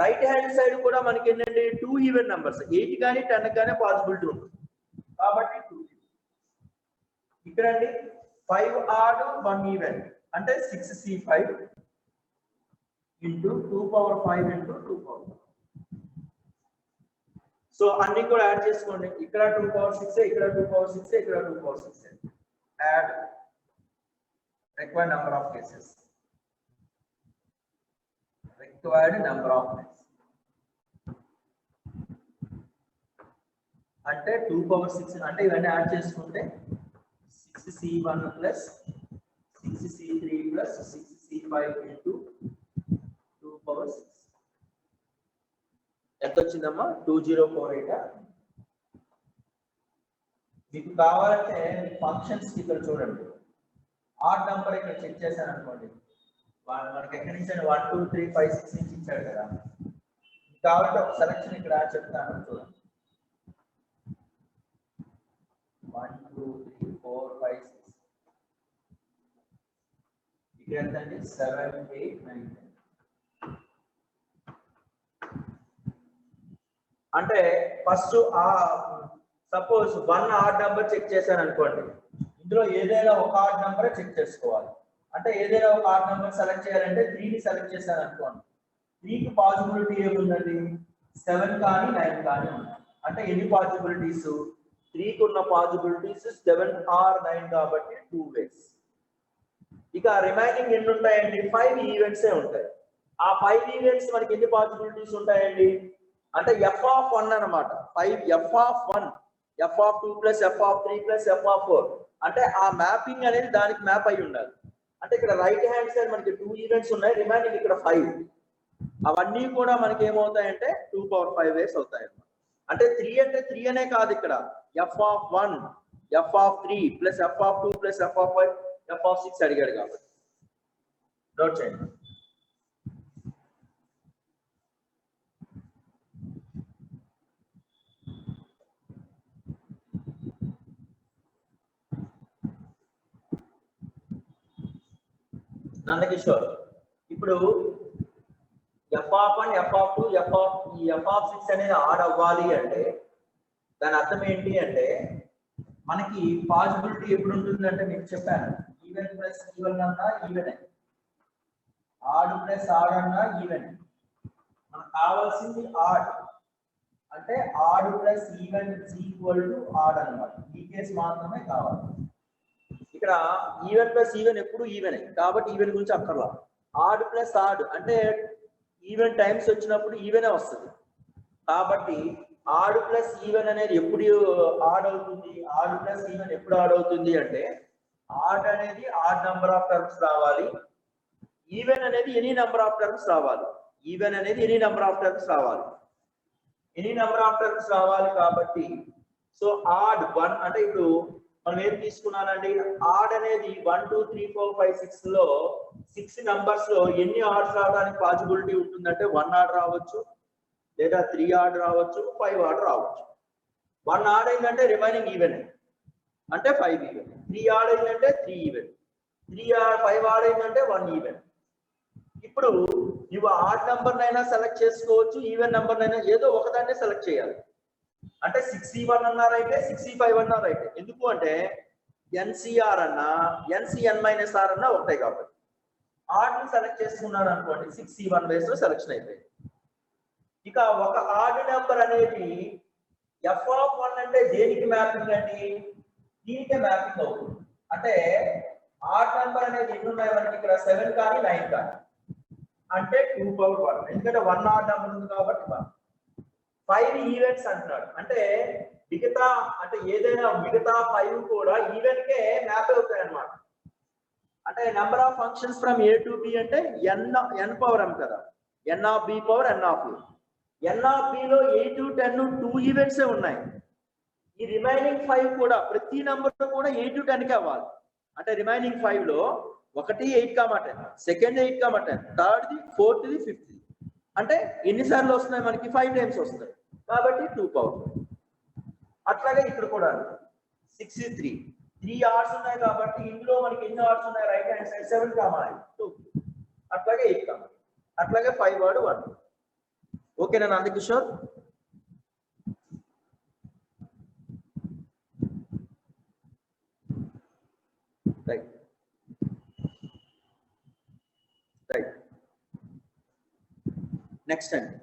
right hand side కూడా మనకి ఏంటంటే 2 ఈవెన్ నంబర్స్ 8 కానీ 10 కానీ పాసిబిలిటీ ఉంటుంది కాబట్టి 2. ఇక్కడ అండి 5 ఆడ్ 1 ఈవెన్ అంటే 6C5 into 2 power 5 into 2 power 5. So అన్ని కూడా యాడ్ చేసుకోండి. ఇక్కడ 2 పవర్ 6, ఇక్కడ 2 పవర్ 6, ఇక్కడ 2 power 6. Add required number of cases. అంటే 2 పవర్ 6 అంటే ఇవన్నీ యాడ్ చేసుకుంటే 6C1 plus 6C3 plus 6C5 into 2 power 6 ఎంత వచ్చిందమ్మా? 2048. మీకు కావాలంటే ఫంక్షన్స్ ఇక్కడ చూడండి. ఆడ్ నంబర్ ఇక్కడ చెక్ చేశాను అనుకోండి మనకి ఎక్కడి నుంచి 1 2 3 5 6 నుంచి ఇచ్చాడు కదా, కాబట్టి ఒక సెలక్షన్ ఇక్కడ చెప్తాను చూడండి. 1 2 3 4 5 6 ఇక్కడ ఎంత అండి? 7 8 9 10. అంటే first suppose 1 odd number check చేశాను అనుకోండి, ఇందులో ఏదైనా ఒక ఆడ్ నెంబర్ చెక్ చేసుకోవాలి. అంటే ఏదైనా ఒక ఆడ్ నెంబర్ సెలెక్ట్ చేయాలంటే 3 ని సెలెక్ట్ చేశాను అనుకోండి, 3 కి పాసిబిలిటీ ఏముందండి? 7 కానీ 9 కానీ ఉంది. అంటే ఎన్ని పాసిబిలిటీస్? 3 కి ఉన్న పాసిబిలిటీస్ 7 ఆర్ 9 కాబట్టి 2 వేస్. ఇక రిమైనింగ్ ఎన్ని ఉంటాయండి? 5 ఈవెంట్సే ఉంటాయి. ఆ 5 ఈవెంట్స్ మనకి ఎన్ని పాసిబిలిటీస్ ఉంటాయండి? అంటే f(1) అన్నమాట. 5 f(1), f(2) + f(3) + f(4). అంటే ఆ మ్యాపింగ్ అనేది దానికి మ్యాప్ అయి ఉండాలి. అంటే ఇక్కడ రైట్ హ్యాండ్ సైడ్ మనకి 2 ఈవెంట్స్ ఉన్నాయి, రిమైనింగ్ ఇక్కడ 5. అవన్నీ కూడా మనకి ఏమవుతాయంటే 2⁵ వేస్ అవుతాయి. అంటే 3 అంటే 3 అనే కాదు, ఇక్కడ f(1), f(3) + f(2) + f(5), f(6) అడిగాడు కాబట్టి నోట్ చేయండి. నందకిషోర్, ఇప్పుడు f(1), f(2), ఈ f(6) అనేది ఆడ్ అవ్వాలి అంటే దాని అర్థం ఏంటి అంటే మనకి పాసిబిలిటీ ఎప్పుడు ఉంటుందంటే మీకు చెప్పాను, ఈవెన్ ప్లస్ ఈవెన్ అన్నా ఈవెన్, ఆడ్ ప్లస్ ఆడ్ అన్నా ఈవెన్. మనకు కావాల్సింది ఆడ్, అంటే ఆడ్ ప్లస్ ఈవెన్ = ఆడ్ అన్నమాట. ఈ కేసు మాత్రమే కావాలి. ఇక్కడ ఈవెన్ ప్లస్ ఈవెన్ ఎప్పుడు ఈవెన్, కాబట్టి ఈవెన్ గురించి అక్కర్లా. ఆడ్ ప్లస్ ఆడ్ అంటే ఈవెన్ టైమ్స్ వచ్చినప్పుడు ఈవెనే వస్తుంది. కాబట్టి ఆడ్ ప్లస్ ఈవెన్ అనేది ఎప్పుడు ఆడ్ అవుతుంది? ఆడ్ ప్లస్ ఈవెన్ ఎప్పుడు ఆడ్ అవుతుంది అంటే ఆడ్ అనేది ఆడ్ నెంబర్ ఆఫ్ టర్మ్స్ రావాలి, ఈవెన్ అనేది ఎనీ నెంబర్ ఆఫ్ టర్మ్స్ రావాలి. ఈవెన్ అనేది ఎనీ నెంబర్ ఆఫ్ టర్మ్స్ రావాలి, ఎనీ నెంబర్ ఆఫ్ టర్మ్స్ రావాలి. కాబట్టి సో ఆడ్ 1 అంటే ఇప్పుడు మనం ఏం తీసుకున్నానండి? ఆడ్ అనేది 1 2 3 4 5 6 లో 6 నంబర్స్ లో ఎన్ని ఆడ్స్ రావడానికి పాసిబిలిటీ ఉంటుందంటే 1 ఆడ్ రావచ్చు, లేదా 3 ఆడ్ రావచ్చు, 5 ఆడ్ రావచ్చు. 1 ఆడ్ అయిందంటే రిమైనింగ్ ఈవెన్ అంటే 5 ఈవెన్, 3 ఆడ్ అయిందంటే 3 ఈవెన్, 5 ఆడ్ అయిందంటే 1 ఈవెన్. ఇప్పుడు నువ్వు ఆడ్ నెంబర్ నైనా సెలెక్ట్ చేసుకోవచ్చు, ఈవెన్ నెంబర్ నైనా ఏదో ఒకదాన్నే సెలెక్ట్ చేయాలి. అంటే 6e1 అన్నా రైటే, 6e5 అన్నా రైటే. ఎందుకు అంటే NCR అన్నా NCN-R అన్నా ఒకటే కాబట్టి. ఆడ్ ని సెలెక్ట్ చేసుకున్నాడు అనుకోండి, 6e1 వేస్ లో సెలెక్షన్ అయిపోయింది. ఇక ఒక ఆడ్ నెంబర్ అనేది f(1) అంటే దేనికి మ్యాపింగ్ అండి? దీనికే మ్యాపింగ్ అవుతుంది. అంటే ఆడ్ నెంబర్ అనేది ఎన్ని ఉన్నాయి మనకి? ఇక్కడ 7 కానీ 9 కానీ, అంటే 2⁵1. ఎందుకంటే 1 ఆడ్ నెంబర్ ఉంది కాబట్టి 1. 5 ఈవెంట్స్ అంటున్నాడు, అంటే మిగతా అంటే ఏదైనా మిగతా 5 కూడా ఈవెన్ కే మ్యాప్ అవుతాయి అన్నమాట. అంటే number of functions from A to B అంటే n⁴m కదా, n(b)(n)(a). n(b) లో 8 to 10 2 ఈవెంట్సే ఉన్నాయి. ఈ రిమైనింగ్ 5 కూడా ప్రతి నెంబర్ కూడా 8 to 10 కే అవ్వాలి. అంటే రిమైనింగ్ 5 లో ఒకటి 8,10, సెకండ్ 8,10, థర్డ్ 4th 5th. అంటే ఎన్నిసార్లు వస్తున్నాయి మనకి? 5 టైమ్స్ వస్తాయి కాబట్టి 2⁵. అట్లాగే ఇక్కడ కూడా 6 3 ఆర్ట్స్ ఉన్నాయి కాబట్టి ఇందులో మనకి ఎన్ని ఆర్ట్స్ ఉన్నాయి? రైట్ హ్యాండ్ సైడ్ 7, 2, అట్లాగే 8, అట్లాగే 5 వాడు 1. ఓకేనా నందకిషోర్? Right right. నెక్స్ట్ అండి,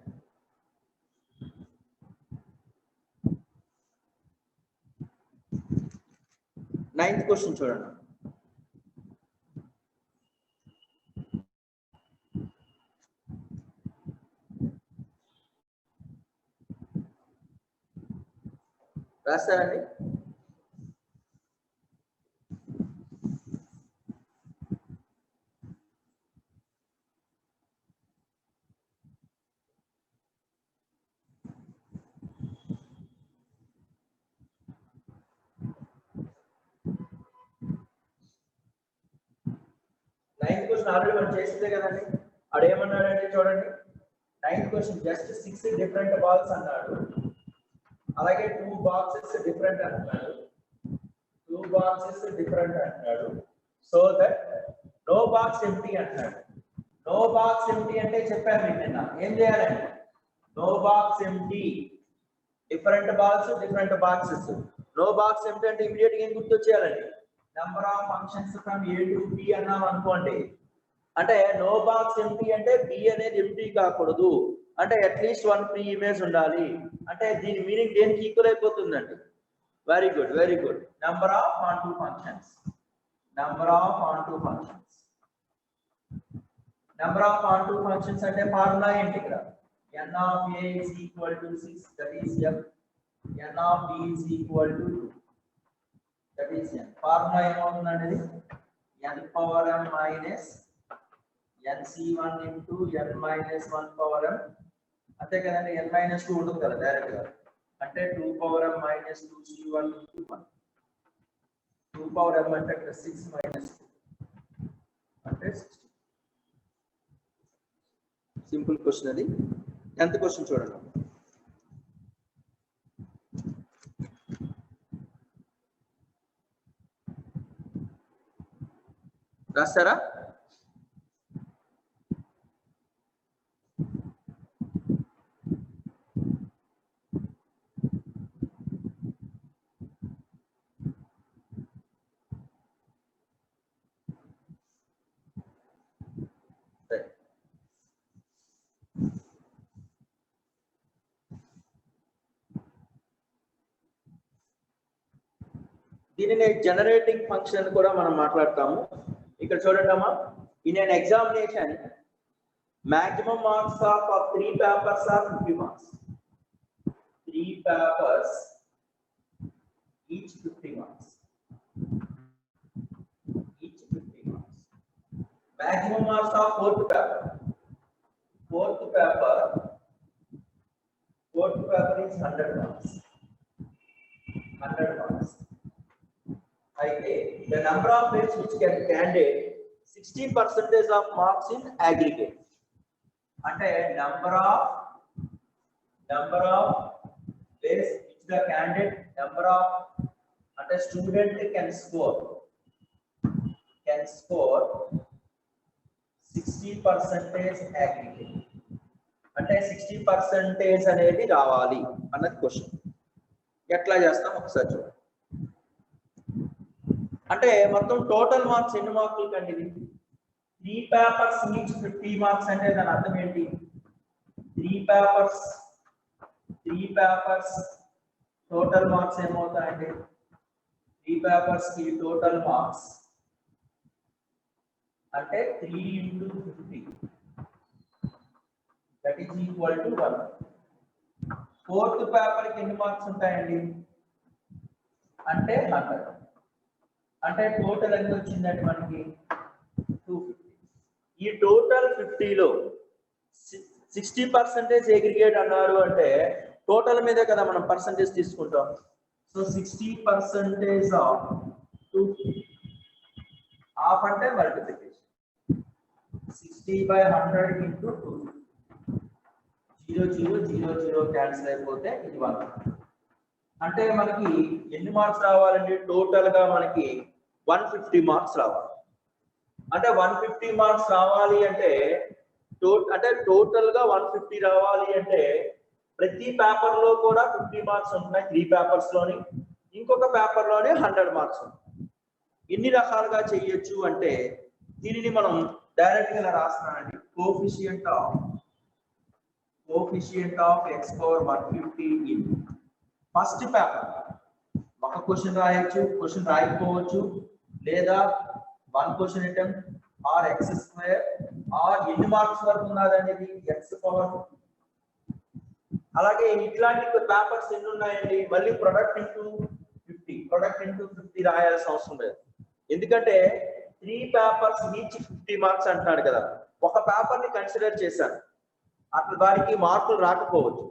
నైన్త్ క్వశ్చన్ చూడండి. రాస్తారండి? నైన్త్ క్వశ్చన్ క్వశ్చన్ ఆల్రెడీ మనం చేసిందే కదండి. అడు ఏమన్నాడంటే చూడండి, 9th question just 6 different balls అన్నాడు, అలాగే 2 బాక్సెస్ డిఫరెంట్ అంటున్నాడు, 2 బాక్సెస్ డిఫరెంట్ అంటున్నాడు. So that no box empty అంటున్నాడు. నో బాక్స్ ఎంప్టీ అంటే చెప్పాను మీకు నిన్న ఏం చేయాలండి, no box empty, different balls different boxes. No box empty అంటే ఇమీడియట్ గా ఏం గుర్తొచ్చేయాలండి, number of functions from A to B అన్నాం అనుకోండి, అంటే నో బాక్స్ ఎంప్టీ అంటే బి అనేది ఎంప్టీ కాకూడదు, అంటే అట్లీస్ట్ 1 ఫ్రీ ఇమేజ్ ఉండాలి, అంటే దీని మీనింగ్ దేనికి ఈక్వల్ అయిపోతుందండి. Very good, very good. Number of on two functions, number of on two functions. Number of on two functions అంటే ఫార్ములా ఏంటి ఇక్కడ, n of a is equal to 6, that is m, n of b is equal to 2, that is n. Formula ఏమవుతుందండి, n power m minus nc1 into n minus 1 power m, అంతే కదండి. n minus 2 ఉంటుంది కదా direct గా, అంటే 2 power m minus 2c1 into 1, 2 power m అంటే ఇక్కడ 6 minus 2 అంటే 60. సింపుల్ క్వశ్చన్ అది. 10th క్వశ్చన్ చూడండి. రాస్తారా? దీనిని జనరేటింగ్ ఫంక్షన్ కూడా మనం మాట్లాడతాము. ఇక్కడ చూడండి అమ్మా, in an examination maximum marks of 3 papers are 50 marks. 3 papers each 50 marks. Each 50 marks. Maximum marks of 4th paper. 4th paper is 100 marks. 100 marks. అయితే the number of ways which can candidate 60% of marks in aggregate, అంటే number of ways which the candidate number of అంటే student can score 60% aggregate, అంటే 60% అనేది రావాలి అన్నది question. ఎట్లా చేస్తాం ఒకసారి చూడండి. అంటే మొత్తం టోటల్ మార్క్స్ ఎన్ని మార్కులు కండి ఇది, 3 పేపర్స్ ఈచ్ 50 మార్క్స్ అంటే దాని అర్థం ఏంటి, 3 పేపర్స్ టోటల్ మార్క్స్ ఏమవుతాయండి, 3 పేపర్స్ కి టోటల్ మార్క్స్ అంటే 3 into 50, that is equal to 1. 4th paper కి ఎన్ని మార్క్స్ ఉంటాయండి అంటే 100, అంటే టోటల్ ఎంత వచ్చిందండి మనకి 250. ఈ టోటల్ 50లో 60% అగ్రిగేట్ అన్నారు అంటే టోటల్ మీదే కదా మనం పర్సంటేజ్ తీసుకుంటాం. సో 60% ఆఫ్ 250, హాఫ్ అంటే మల్టిప్లికేషన్, 60/100 into 250, 0 0 0 0 క్యాన్సిల్ అయిపోతే ఇది 1. అంటే మనకి ఎన్ని మార్క్స్ రావాలండి, టోటల్ గా మనకి 150 మార్క్స్ రావాలి. అంటే 150 మార్క్స్ రావాలి అంటే టోటల్ గా 150 రావాలి అంటే ప్రతి పేపర్ లో కూడా 50 మార్క్స్ ఉంటున్నాయి, 3 పేపర్స్ లోని, ఇంకొక పేపర్ లోనే 100 మార్క్స్ ఉంటాయి. ఎన్ని రకాలుగా చేయొచ్చు అంటే దీనిని మనం డైరెక్ట్ గా రాస్తున్నానండి, coefficient of x power 150 in first paper. ఒక క్వశ్చన్ రాయొచ్చు, క్వశ్చన్ రాయకపోవచ్చు, లేదా 1 question attempt or x² or ఎన్ని మార్క్స్ వరకు ఉన్నదనేది x పవర్. అలాగే ఇట్లాంటి పేపర్స్ ఎన్ని ఉన్నాయండి, మళ్ళీ ప్రొడక్ట్ ఇంటూ 50 రాయాల్సిన అవసరం లేదు, ఎందుకంటే 3 పేపర్స్ ఈచ్ 50 మార్క్స్ అంటున్నాడు కదా. ఒక పేపర్ ని కన్సిడర్ చేశాను, అట్లా దానికి మార్కులు రాకపోవచ్చు,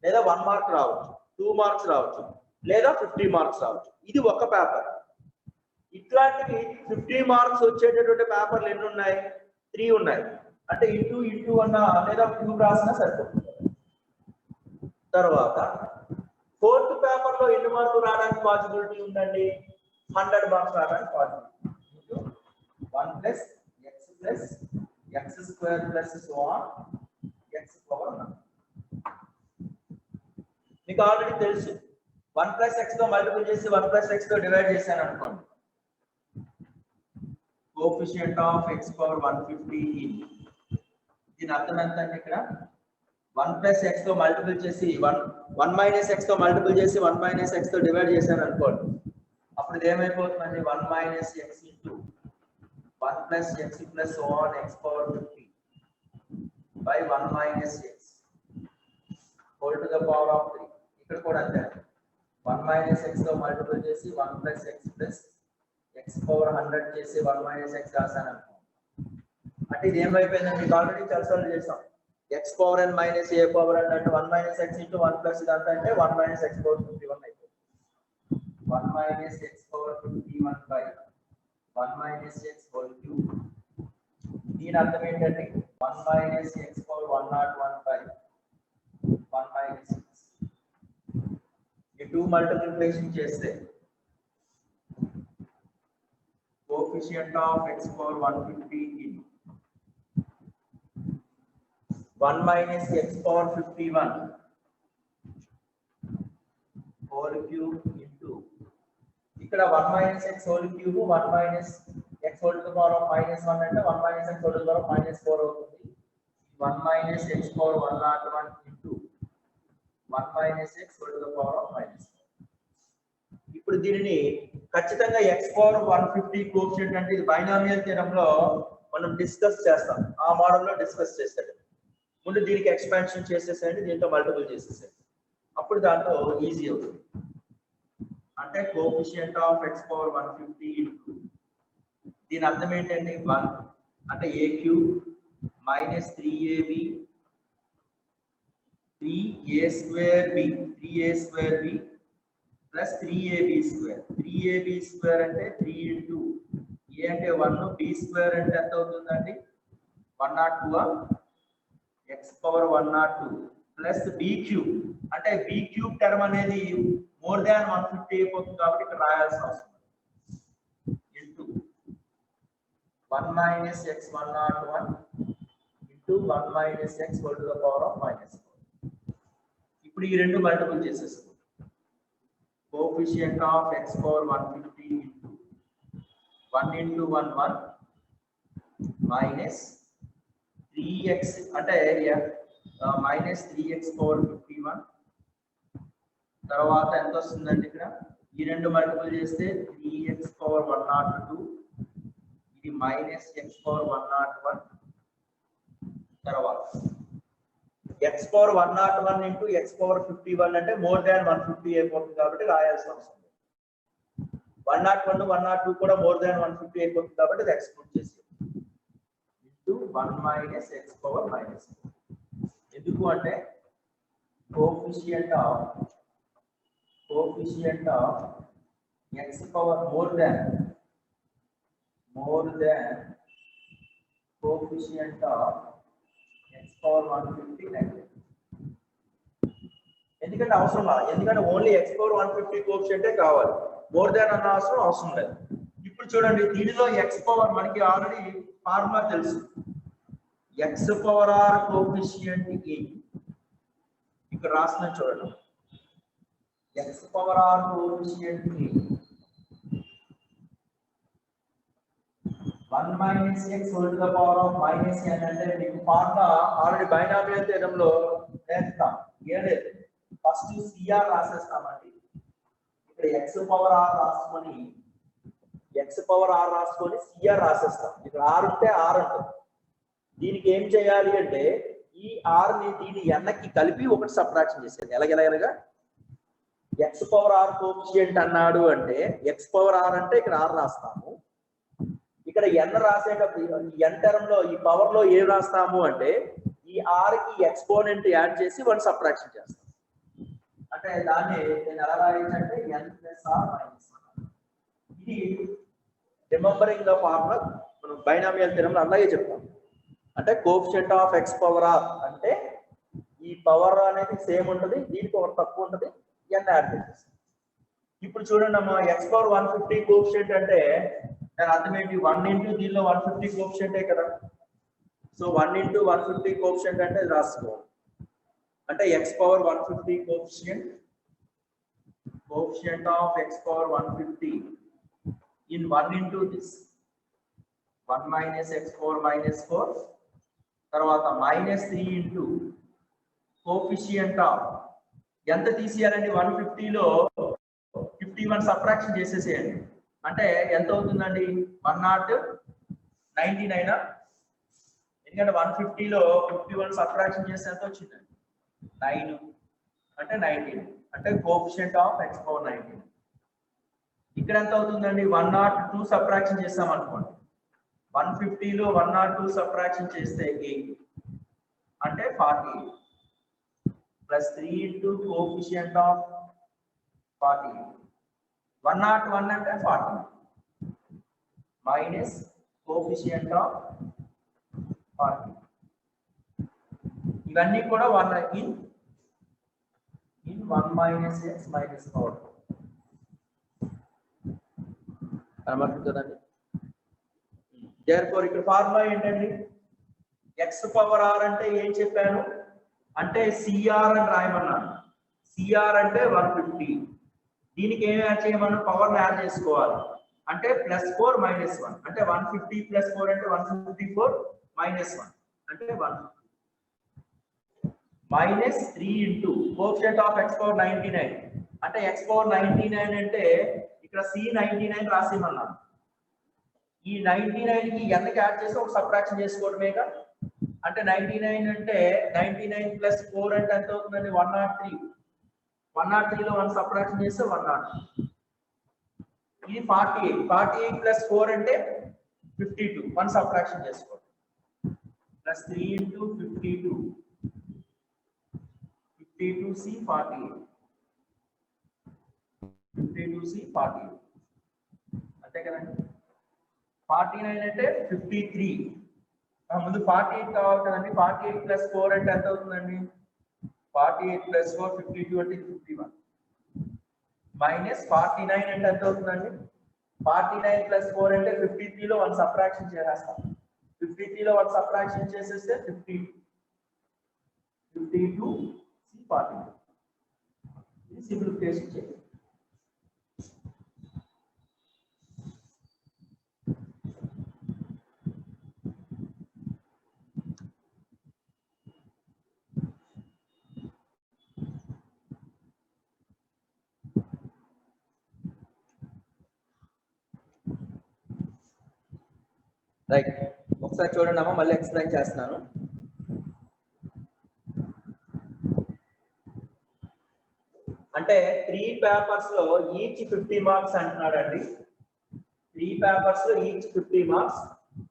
లేదా 1 మార్క్ రావచ్చు, 2 మార్క్స్ రావచ్చు, లేదా 50 మార్క్స్ రావచ్చు. ఇది ఒక పేపర్. ఇట్లాంటివి 50 మార్క్స్ వచ్చేటటువంటి పేపర్లు ఎన్ని ఉన్నాయి, 3 ఉన్నాయి అంటే ఇంటూ ఇంటూ అన్న లేదా క్యూబ్ రాసినా సరిపోతుంది. తర్వాత ఫోర్త్ పేపర్ లో ఎన్ని మార్కులు రావడానికి పాసిబిలిటీ ఉందండి? 100 మార్క్స్ రావడానికి possibility. 1 plus X square plus so on X power 1. మీకు ఆల్రెడీ తెలుసు 1 ప్లస్ ఎక్స్ తో మల్టిపుల్ చేసి 1 ప్లస్ ఎక్స్ తో డివైడ్ చేశాను అనుకోండి, కోఎఫిషియంట్ ఆఫ్ ఎక్స్ పవర్ 150 దీని అర్థం ఎంత అంటే ఇక్కడ 1 ప్లస్ ఎక్స్ తో మల్టిపుల్ చేసి 1 మైనస్ ఎక్స్ తో మల్టిపుల్ చేసి 1 మైనస్ ఎక్స్ తో డివైడ్ చేశాను అనుకోండి, అప్పుడు ఇది ఏమైపోతుందండి 1 minus X into 1 plus X plus so on X power 50 by 1 minus x whole to the power of 3. ఇక్కడ కూడా అంతే 1 మైనస్ ఎక్స్ తో మల్టిపుల్ చేసి 1 plus X plus X power 100 చేసి 1 మైనస్ ఎక్స్ రాశాను అనుకోండి, అంటే ఇది ఏమైపోయిందండి? మీకు ఆల్రెడీ చాలాసార్లు చేసాం. ఎక్స్ పవర్ n మైనస్ ఏ పవర్ n అంటే 1 మైనస్ ఎక్స్ ఇంటూ 1 ప్లస్ ఇదంతా అంటే 1 మైనస్ ఎక్స్ పవర్ 51 అయిపోతుంది. 1 minus X power 51 by 1 minus x whole cube. దీని అర్థం ఏంటంటే 1 minus X power 101 by 1 minus X. ఈ 2 మల్టిప్లికేషన్ చేస్తే coefficient of x power 150 in 1 minus x power 51 whole cube into ఇక్కడ 1 minus x whole cube 1 minus x whole to the power of minus 1 అంటే 1 minus x whole to the power of minus 4 అవుతుంది. 1 minus x power 101 into 1 minus x whole to the power of minus 4. ఇప్పుడు దీనిని ఖచ్చితంగా x power 150 coefficient అంటే ఇది binomial థియరంలో మనం discuss చేస్తాం. ఆ మోడల్లో డిస్కస్ చేస్తాం. ముందు దీనికి ఎక్స్పాన్షన్ చేసేసేయండి, దీంతో మల్టిపుల్ చేసేసేయండి, అప్పుడు దాంట్లో ఈజీ అవుతుంది. అంటే coefficient of x power 150 into దీని అర్థం ఏంటండి 1 అంటే a cube minus 3ab 3a square b plus 3ab square. 3ab square అంటే 3 ఇంటూ ఏ అంటే 1 b స్క్వేర్ అంటే ఎంత అవుతుందండి 102 x power 102 plus b cube అంటే b క్యూబ్ టర్మ్ అనేది మోర్ దాన్ 150 అయిపోతుంది కాబట్టి ఇక్కడ రాయాల్సిన అవసరం into 1 minus x 101 into 1 minus x whole to the power of minus 4. ఇప్పుడు ఈ రెండు మల్టిపుల్ చేసేసుకోండి. Coefficient of x power 150 into 1 into 1 1 minus 3x అంటే ఏరియా మైనస్ 3x పవర్ 51 తర్వాత ఎంత వస్తుందండి? ఇక్కడ ఈ రెండు మల్టిపుల్ చేస్తే 3x పవర్ 102 ఇది మైనస్ x పవర్ 101 తర్వాత x power 101 into x power 51 అంటే మోర్ దాన్ 150 అయిపోతుంది కాబట్టి రాయాల్సిన అవసరం లేదు. 101 102 కూడా మోర్ దాన్ 150 అయిపోతుంది కాబట్టి ఇది ఎక్స్క్లూడ్ చేసి 1 minus x power minus 4. ఎందుకు అంటే coefficient of x power more than coefficient of x power 150 negative. ఎందుకంటే అవసరం లేదు, ఎందుకంటే ఓన్లీ x power 150 కోఎఫిషియంటే కావాలి, మోర్ దాన్ అన్న అవసరం లేదు. ఇప్పుడు చూడండి దీనిలో x పవర్ మనకి ఆల్రెడీ ఫార్ములా తెలుసు. x power r coefficient e ఇక్కడ రాసిన చూడండి x power r coefficient e 1 minus x whole to the power of minus n అంటే మీకు ఫార్ములా ఆల్రెడీ బైనామియల్ థియరంలో నేర్చుకున్నాం. ఏలేదు ఫస్ట్ cr రాసేస్తామండి. ఇక్కడ x పవర్ r రాసుకొని cr రాసేస్తాం. ఇక్కడ r ఉంటే r ఉంటుంది. దీనికి ఏం చేయాలి అంటే ఈ r ని దీని n కి కలిపి ఒకటి సబ్ట్రాక్షన్ చేసేది. ఎలాగెలాగనగా x పవర్ r కోఎఫిషియంట్ అన్నాడు అంటే x పవర్ r అంటే ఇక్కడ r రాస్తాము. ఇక్కడ n రాసేటప్పుడు n టర్మ్ లో ఈ పవర్ లో ఏం రాస్తాము అంటే ఈ r కి ఎక్స్పోనెంట్ యాడ్ చేసి వన్ సబ్ట్రాక్షన్ చేస్తాం. అంటే దాన్ని నేను ఎలా రాయొచ్చు అంటే n ప్లస్ r మైనస్ 1. ఇది రిమెంబరింగ్ ద ఫార్ములా మనం బైనామియల్ థియరంలో అలాగే చెప్తాం. అంటే coefficient of x power r అంటే ఈ పవర్ అనేది సేమ్ ఉంటుంది, దీనికి ఒక తక్కువ ఉంటుంది, n యాడ్ చేసేస్తాం. ఇప్పుడు చూడండి అమ్మా, x పవర్ 150 కోఎఫిషియంట్ అంటే దాని అర్థం ఏంటి? 1 ఇంటూ దీనిలో 150 కోఎఫిషియంటే కదా. సో 1 ఇంటూ 150 కోఎఫిషియంట్ అంటే రాసుకోవాలి. అంటే x power 150 coefficient of x power 150 in 1 into this 1 minus x power minus 4 తర్వాత minus 3 into coefficient of ఎంత తీసేయాలండి? 150 లో 51 సబ్ట్రాక్షన్ చేసేసేయండి. అంటే ఎంత అవుతుందండి? 199. ఎందుకంటే 150 లో 51 సబ్ట్రాక్షన్ చేస్తే ఎంత వచ్చిందండి? 9 అంటే 19 అంటే కోఎఫిషియంట్ ఆఫ్ x పవర్ 19. ఇక్కడ ఎంత అవుతుందండి? 102 సబ్ట్రాక్షన్ చేస్తాం అనుకోండి. 150 లో 102 సబ్ట్రాక్షన్ చేస్తే 8 అంటే 40 ప్లస్ 3 ఇంటూ కోఎఫిషియంట్ ఆఫ్ 40 101 అంటే 40 మైనస్ కోఎఫిషియంట్ ఆఫ్ 40. ఇవన్నీ కూడా 1 in 1 minus x minus power. కనబడుతుంది కదండి. దేర్ఫోర్ ఇక్కడ ఫార్ములా ఏంటండి? x పవర్ r అంటే ఏం చెప్పాను? అంటే cr అని రాయమన్నాను. cr అంటే 150. దీనికి ఏం యాడ్ చేయమన్నా? పవర్ యాడ్ చేసుకోవాలి. అంటే +4 - 1 అంటే 150 + 4 అంటే 154 - 1 అంటే 150 minus 3 into coefficient of x power 99 అంటే x power 99 అంటే ఇక్కడ c99 రాసిమన్నాను. ఈ 99 కి ఎంతకి యాడ్ చేసి ఒక సబ్ట్రాక్షన్ చేసుకోవడమేగా. అంటే 99 అంటే 99 + 4 అంటే ఎంత అవుతుందండి? 103. 103 లో 1 సబ్ట్రాక్షన్ చేస్తే 103. ఇది 48. 48 + 4 అంటే 52. 1 సబ్ట్రాక్షన్ చేసుకోండి. +3 into 52 52c 48 52c 48 అంతే కదండి. 49 అంటే 53. ముందు 48 కావాలి కదండి. 48 + 4 అంటే ఎంత అవుతుందండి? 48 + 4 52 అంటే 51 మైనస్ 49 అంటే ఎంత అవుతుందండి? 49 + 4 అంటే 53 లో 1 సబ్ట్రాక్షన్ చేసేస్తాం. 53 లో 1 సబ్ట్రాక్షన్ చేసేస్తే 52 40. ఇది సింప్లిఫికేషన్ చేయండి. రైట్, ఒకసారి చూడండి అమ్మా, మళ్ళీ ఎక్స్ప్లెయిన్ చేస్తున్నాను. అంటే 3 పేపర్స్ లో ఈచ్ 50 మార్క్స్ అంటున్నాడండి. 3 పేపర్స్ లో ఈచ్ 50 మార్క్స్.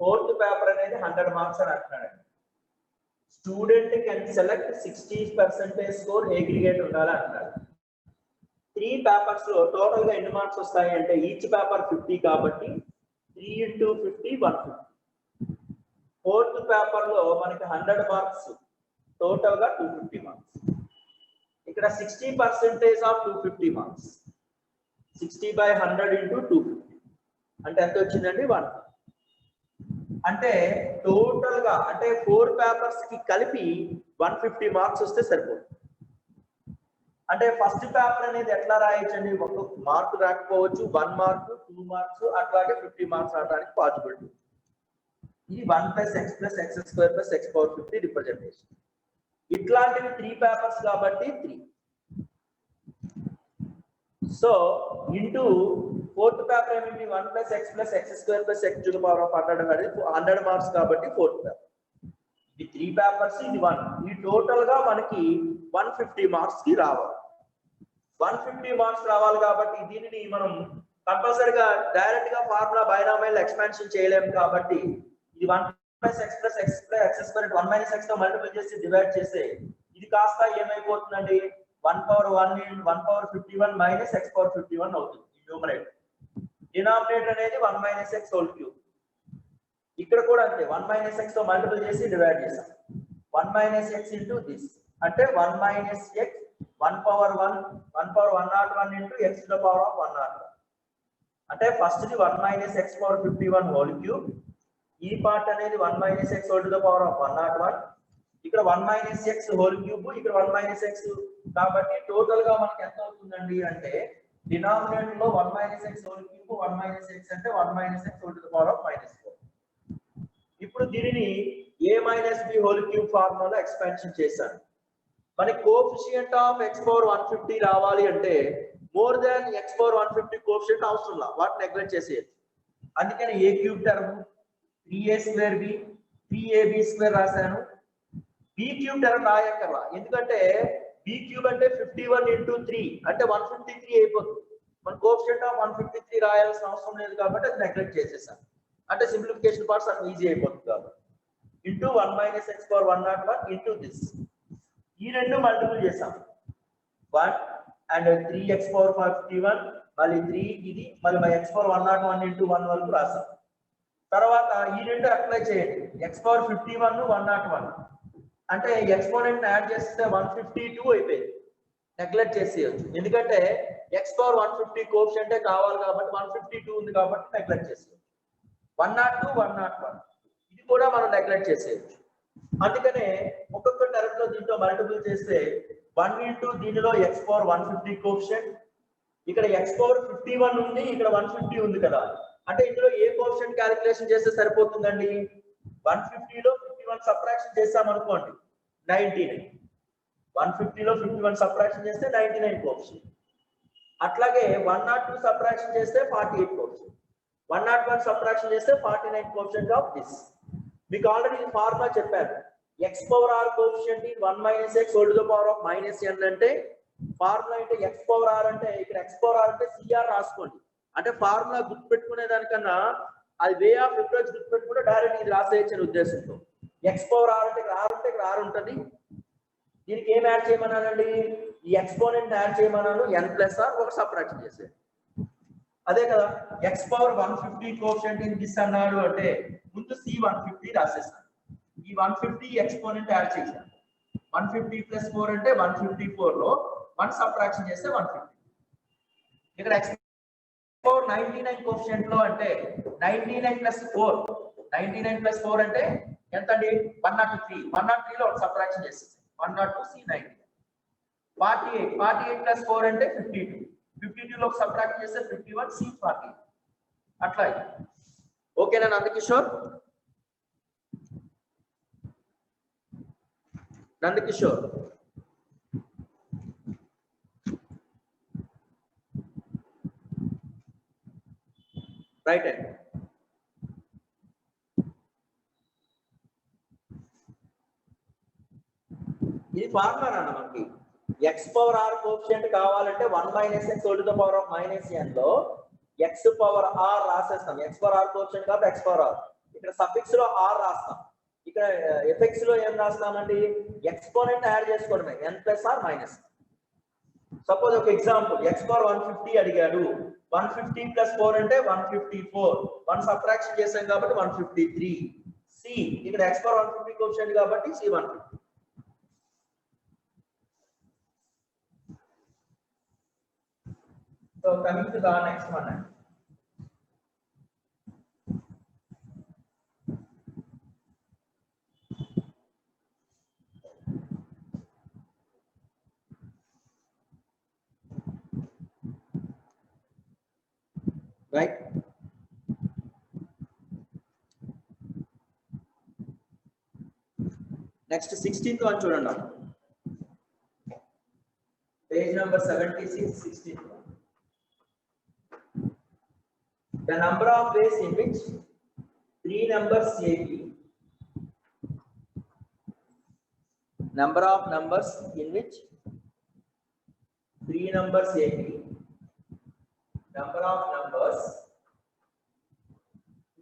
4th పేపర్ అనేది 100 మార్క్స్ అని అంటున్నాడండి. Student can select 60% score aggregate ఉండాలి అంటున్నాడు. 3 పేపర్స్ లో టోటల్ గా ఎన్ని మార్క్స్ వస్తాయి అంటే ఈచ్ పేపర్ 50 కాబట్టి 3 into 50 150. 4th పేపర్ లో మనకి 100 మార్క్స్, టోటల్ గా 250 మార్క్స్. ఇక్కడ 60% ఆఫ్ 250 మార్క్స్ 60/100 into 250 అంటే ఎంత వచ్చిందండి? 1. అంటే టోటల్ గా అంటే 4 పేపర్స్ కి కలిపి 150 మార్క్స్ వస్తే సరిపోతుంది. అంటే ఫస్ట్ పేపర్ అనేది ఎట్లా రాయొచ్చండి? 1 మార్క్ రాకపోవచ్చు, 1 మార్క్ 2 మార్క్స్ అట్లాగే 50 మార్క్స్ రావడానికి పాసిబిలిటీ. ఇది 1 + x + x² + x power 50 representation. ఇట్లాంటివి 3 పేపర్స్ కాబట్టి 3. సో ఇంటూ 4th పేపర్ ఏమిటి? 1 + x + x² + x to the power of 100 అనేది 100 మార్క్స్ కాబట్టి 4th పేపర్. ఇది 3 పేపర్స్, ఇది 1. ఈ టోటల్ గా మనకి 150 మార్క్స్ కి రావాలి. 150 మార్క్స్ రావాలి కాబట్టి దీనిని మనం కంపల్సరీగా డైరెక్ట్ గా ఫార్ములా బైనామియల్ ఎక్స్పాన్షన్ చేయలేము కాబట్టి ఇది 1 + x + x² 1 - x తో మల్టిప్లై చేసి డివైడ్ చేస్తే ఇది కాస్త ఏమైపోతుందండి? 1/1 1 / 51 - x / 51 అవుతుంది. న్యూమరేటర్. డినామినేటర్ అనేది 1 - x whole cube. ఇక్కడ కూడా అంతే 1 మైనస్ ఎక్స్ తో మల్టిపుల్ చేసి డివైడ్ చేసాం. 1 మైనస్ ఎక్స్ ఇంటూ దిస్ అంటే 1 minus X 1 power 101 into X to the power of 101. అంటే first the 1 minus X power 51 whole cube. ఈ పార్ట్ అనేది 1 minus x whole to the power of 101. ఇక్కడ 1 minus x whole cube, ఇక్కడ 1 minus X. కాబట్టి total గా మనకి ఎంత అవుతుందండి అంటే డినామినేటర్ లో 1 minus x whole cube 1 minus x అంటే 1 minus x whole to the power of -4. ఇప్పుడు దీనిని a minus b whole cube ఫార్ములాలో ఎక్స్పాన్షన్ చేశాను. మనకి కోఎఫిషియంట్ ఆఫ్ x పవర్ 150 రావాలి అంటే more than x power 150 coefficient అవసరం లా, వాట్ నెగ్లెక్ట్ చేసేయచ్చు. అందుకని a cube term 3a square b 3ab square రాశాను. b క్యూబ్ టర్మ్ రాయక్కర్లా, ఎందుకంటే b క్యూబ్ అంటే 51 ఇంటూ 3 అంటే 153 అయిపోతుంది. మన కోఎఫిషియంట్ ఆఫ్ 153 రాయాల్సిన అవసరం లేదు కాబట్టి అది నెగ్లెక్ట్ చేసేసాను. అంటే సింప్లిఫికేషన్ పార్ట్స్ అన్ని ఈజీ అయిపోతుంది కాబట్టి into 1 minus X power 101 into this. ఈ రెండు మల్టిపుల్ చేసాం 1 అండ్ 3x పవర్ 51 మళ్ళీ 3 ఇది మళ్ళీ x పవర్ 101 ఇంటూ 1 వరకు రాసాం. తర్వాత ఈ రెండు అప్లై చేయండి. x పవర్ 51 101 అంటే ఎక్స్పోనెంట్ యాడ్ చేస్తే 152 అయిపోయింది. నెగ్లెక్ట్ చేసేయచ్చు, ఎందుకంటే x పవర్ 150 కోఎఫిషియంట్ కావాలి కాబట్టి 152 ఉంది కాబట్టి నెగ్లెక్ట్ చేసేయచ్చు. 102 101 ఇది కూడా మనం నెగ్లెక్ట్ చేసేయచ్చు. అందుకనే ఒక్కొక్క టర్మ్ లో దీంట్లో మల్టిపుల్ చేస్తే 1 ఇంటూ దీనిలో x పవర్ 150 కోఎఫిషియంట్, ఇక్కడ x పవర్ 51 ఉంది, ఇక్కడ 150 ఉంది కదా, అంటే ఇందులో ఏ కోఎఫిషియంట్ క్యాలిక్యులేషన్ చేస్తే సరిపోతుందండి. 150 లో 51 సబ్ట్రాక్షన్ చేసాం అనుకోండి 99. 150 లో 51 సబ్ట్రాక్షన్ చేస్తే 99 కోఎఫిషియంట్. అట్లాగే 102 సబ్ట్రాక్షన్ చేస్తే 48 కోఎఫిషియంట్. 101 సబ్ట్రాక్షన్ చేస్తే 49 కోఎఫిషియంట్ ఆఫ్ దిస్. మీకు ఆల్రెడీ ఈ ఫార్ములా చెప్పాను. x power r coefficient in 1 minus x whole to the power of -n అంటే ఫార్ములా అంటే x పవర్ r అంటే ఇక్కడ x పవర్ r అంటే cr రాసుకోండి. అంటే ఫార్ములా గుర్తుపెట్టుకునే దానికన్నా అది వే ఆఫ్ అప్రోచ్ గుర్తుపెట్టుకుంటే డైరెక్ట్ ఇది రాసేయచ్చని ఉద్దేశంతో x పవర్ r అంటే ఇక్కడ r ఉంటే ఇక్కడ r ఉంటుంది. దీనికి ఏం యాడ్ చేయమన్నానండి, ఈ ఎక్స్పోనెంట్ యాడ్ చేయమన్నాను, n ప్లస్ r ఒక సబ్ట్రాక్షన్ చేసేది. అదే కదా x power 150 coefficient in this అన్నాడు అంటే ముందు c 150 రాసేస్తాను. ఈ 150 ఎక్స్పోనెంట్ యాడ్ చేశాను. 150 ప్లస్ 4 అంటే 154 లో 1 సబ్ట్రాక్షన్ చేస్తే 150. ఇక్కడ x పవర్ 99 కోఎఫిషియంట్ లో అంటే 99 ప్లస్ 4 99 ప్లస్ 4 అంటే ఎంత అండి 103. 103 లో 1 సబ్ట్రాక్షన్ చేసేస్తాను 102 c 90. 48 ప్లస్ 4 అంటే 52. 52 లో సబ్ట్రాక్ట్ చేస్తే 51 c 40. అట్లా ఓకేనా నందకిషోర్? నందకిషోర్ రైట్ అండి. ఇది ఫార్ములా అన్న మనకి x పవర్ r కోఎఫిషియంట్ కావాలంటే 1 minus x whole to the power of -n లో x power r రాసేస్తాం. x power r coefficient కాబట్టి x పవర్ r, ఇక్కడ సఫిక్స్ లో r రాస్తాం. ఇక్కడ ఎఫెక్ట్స్ లో ఏం రాస్తామండి, ఎక్స్పోనెంట్ యాడ్ చేసుకోవడమే n plus r minus. Suppose ఒక ఎగ్జాంపుల్ x పవర్ 150 అడిగాడు. 150 ప్లస్ 4 అంటే 154. 1 సబ్ట్రాక్షన్ చేసాం కాబట్టి 153. c ఇక్కడ x పవర్ 150 కోఎఫిషియంట్ కాబట్టి c 150. So coming to the next one. Right? Next 16th one చూడండి. Page number 76, 16th one. The number of ways in which 3 numbers AB, number of numbers in which 3 numbers AB, number of numbers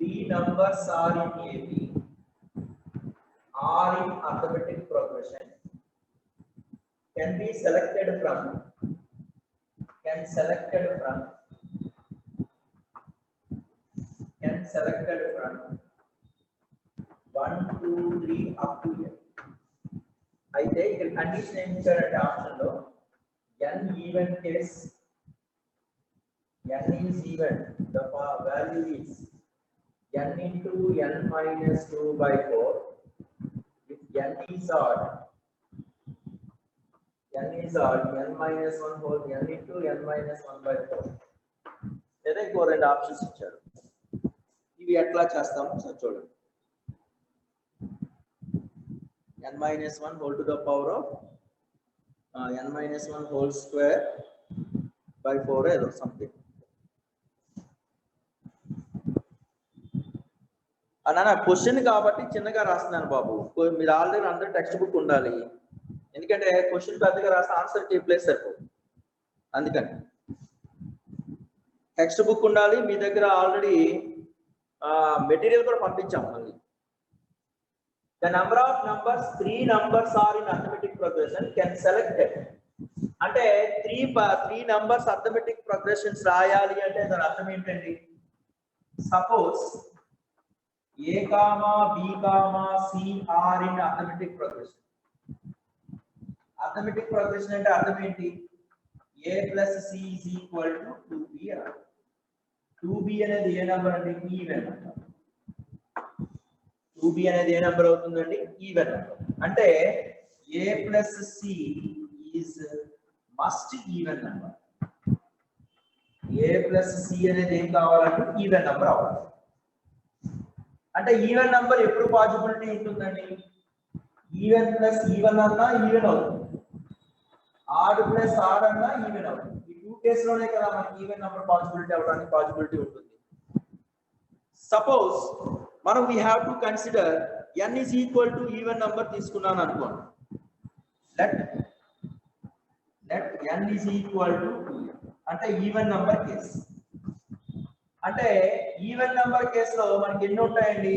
3 numbers are in AB, are in arithmetic progression, can be selected from 1 2 3 up to n. అయితే ఇక్కడ condition ఏం ఇచ్చారంటే option లో n even case n is even, the value is n into n minus 2 by 4. If n is odd, n minus 1 whole n into n minus 1 by 4. లేదా ఇంకో రెండు options ఇచ్చారు. ఇవి ఎట్లా చేస్తామో సార్ చూడండి. n minus 1 whole to the power of n minus 1 whole square by 4 ఏదో something. అన్న క్వశ్చన్ కాబట్టి చిన్నగా రాస్తున్నాను బాబు. మీరు ఆల్రెడీ అందరూ టెక్స్ట్ బుక్ ఉండాలి, ఎందుకంటే క్వశ్చన్ పెద్దగా రాస్తే ఆన్సర్ కి ప్లేస్ సరిపోదు. అందుకని టెక్స్ట్ బుక్ ఉండాలి మీ దగ్గర. ఆల్రెడీ మెటీరియల్ కూడా పంపించాం మళ్ళీ. The number of numbers, 3 numbers are in arithmetic progression can select it. అంటే 3 numbers arithmetic progressions రాయాలి అంటే దాని అర్థం ఏంటండి? Suppose A, B, C are in arithmetic progression. Arithmetic progression అంటే అర్థం ఏంటి? A plus C is equal to 2B. 2B అనేది ఏ నెంబర్ అండి? Even number. 2B అనేది ఏ నెంబర్ అవుతుందండి? Even number. అంటే A plus C is must even number. A plus C అనేది ఏం కావాలంటే ఈవెన్ నెంబర్ అవ్వాలి. అంటే ఈవెన్ నెంబర్ ఎప్పుడు పాసిబిలిటీ ఉంటుందండి? ఈవెన్ ప్లస్ ఈవెన్ అన్నా ఈవెన్ అవుతుంది, ఆడ్ ప్లస్ ఆడ్ అన్నా ఈవెన్ అవుతుంది. ఈ 2 కేసులోనే కదా మనకి ఈవెన్ నెంబర్ పాసిబిలిటీ అవడానికి పాసిబిలిటీ ఉంటుంది. సపోజ్ మనం we have to consider n is equal to even number తీసుకున్నాను అనుకోండి. let n is equal to 2 అంటే ఈవెన్ నెంబర్ కేసు. అంటే ఈవెన్ నెంబర్ కేసులో మనకి ఎన్ని ఉంటాయండి?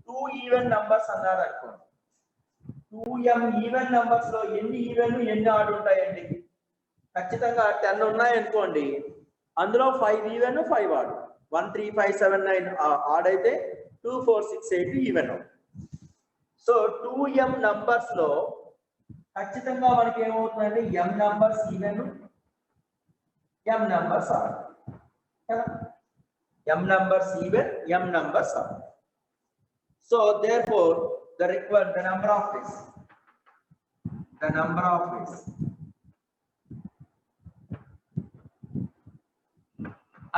2 ఈవెన్ నంబర్స్ అన్నారు అనుకోండి. 2m ఈవెన్ నంబర్స్ లో ఎన్ని ఈవెన్ ఎన్ని ఆడ్ ఉంటాయండి? ఖచ్చితంగా 10 ఉన్నాయి అనుకోండి, అందులో 5 ఈవెన్ 5 ఆడ్. 1 3 5 7 9 ఆడ్ అయితే 2 4 6 8 ఈవెన్. సో 2m నంబర్స్ లో ఖచ్చితంగా మనకి ఏమవుతుందండి? m numbers even, m numbers odd కదా. m numbers even, m numbers odd. So therefore the number of ways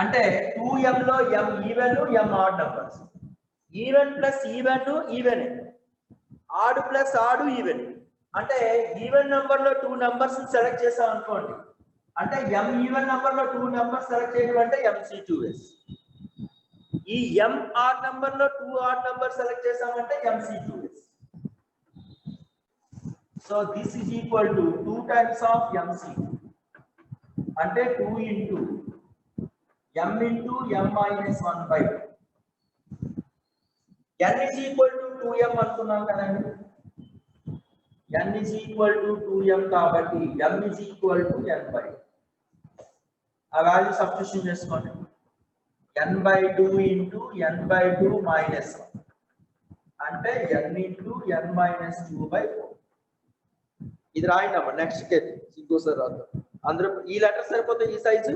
అంటే 2m లో m even m add numbers. Even plus even even, odd plus odd even. అంటే even number లో 2 numbers select చేసాం అనుకోండి, అంటే m even number లో 2 numbers select చేయడం అంటే MC2s. ఈ m ఆడ్ నంబర్ లో 2 ఆడ్ నంబర్ సెలెక్ట్ చేసామంటే MC2s. So this is equal to 2 times of MC2 అంటే 2 into m into m minus 1 by 2. n is equal to 2m అనుకున్నాం కదండి. n is equal to 2m కాబట్టి m is equal to n by 2. ఆ value substitution చేసుకోండి. n by 2 into n by 2 minus 1 అంటే n into n minus 2 by 4. ఇది రాయండి అమ్మ. Next case ఇంకోసారి రాద్దాం. అందరూ ఈ లెటర్ సరిపోతే ఈ సైజు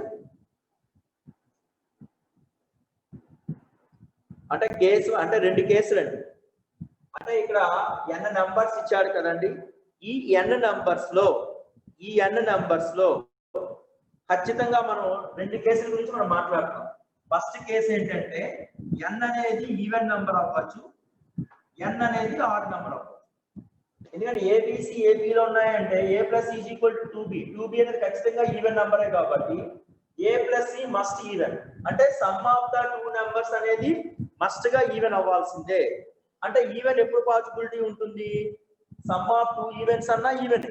అంటే కేసు అంటే 2 కేసులు అండి. అంటే ఇక్కడ n నంబర్స్ ఇచ్చాడు కదండి. ఈ n నంబర్స్ లో ఖచ్చితంగా మనం 2 కేసుల గురించి మనం మాట్లాడుతాం. ఫస్ట్ కేసు ఏంటంటే n అనేది ఈవెన్ నంబర్ అవ్వచ్చు, n అనేది ఆడ్ నంబర్ అవ్వచ్చు. ఎందుకంటే ABC AB లో ఉన్నాయంటే A plus C is equal to 2B. 2B అనేది ఖచ్చితంగా ఈవెన్ నంబరే కాబట్టి A plus C must even. అంటే సమ్ ఆఫ్ ద 2 నంబర్స్ అనేది మస్ట్ గా ఈవెన్ అవ్వాల్సిందే. అంటే ఈవెన్ ఎప్పుడు పాసిబిలిటీ ఉంటుంది? సమ్ ఆఫ్ 2 ఈవెన్స్ అన్నా ఈవెన్,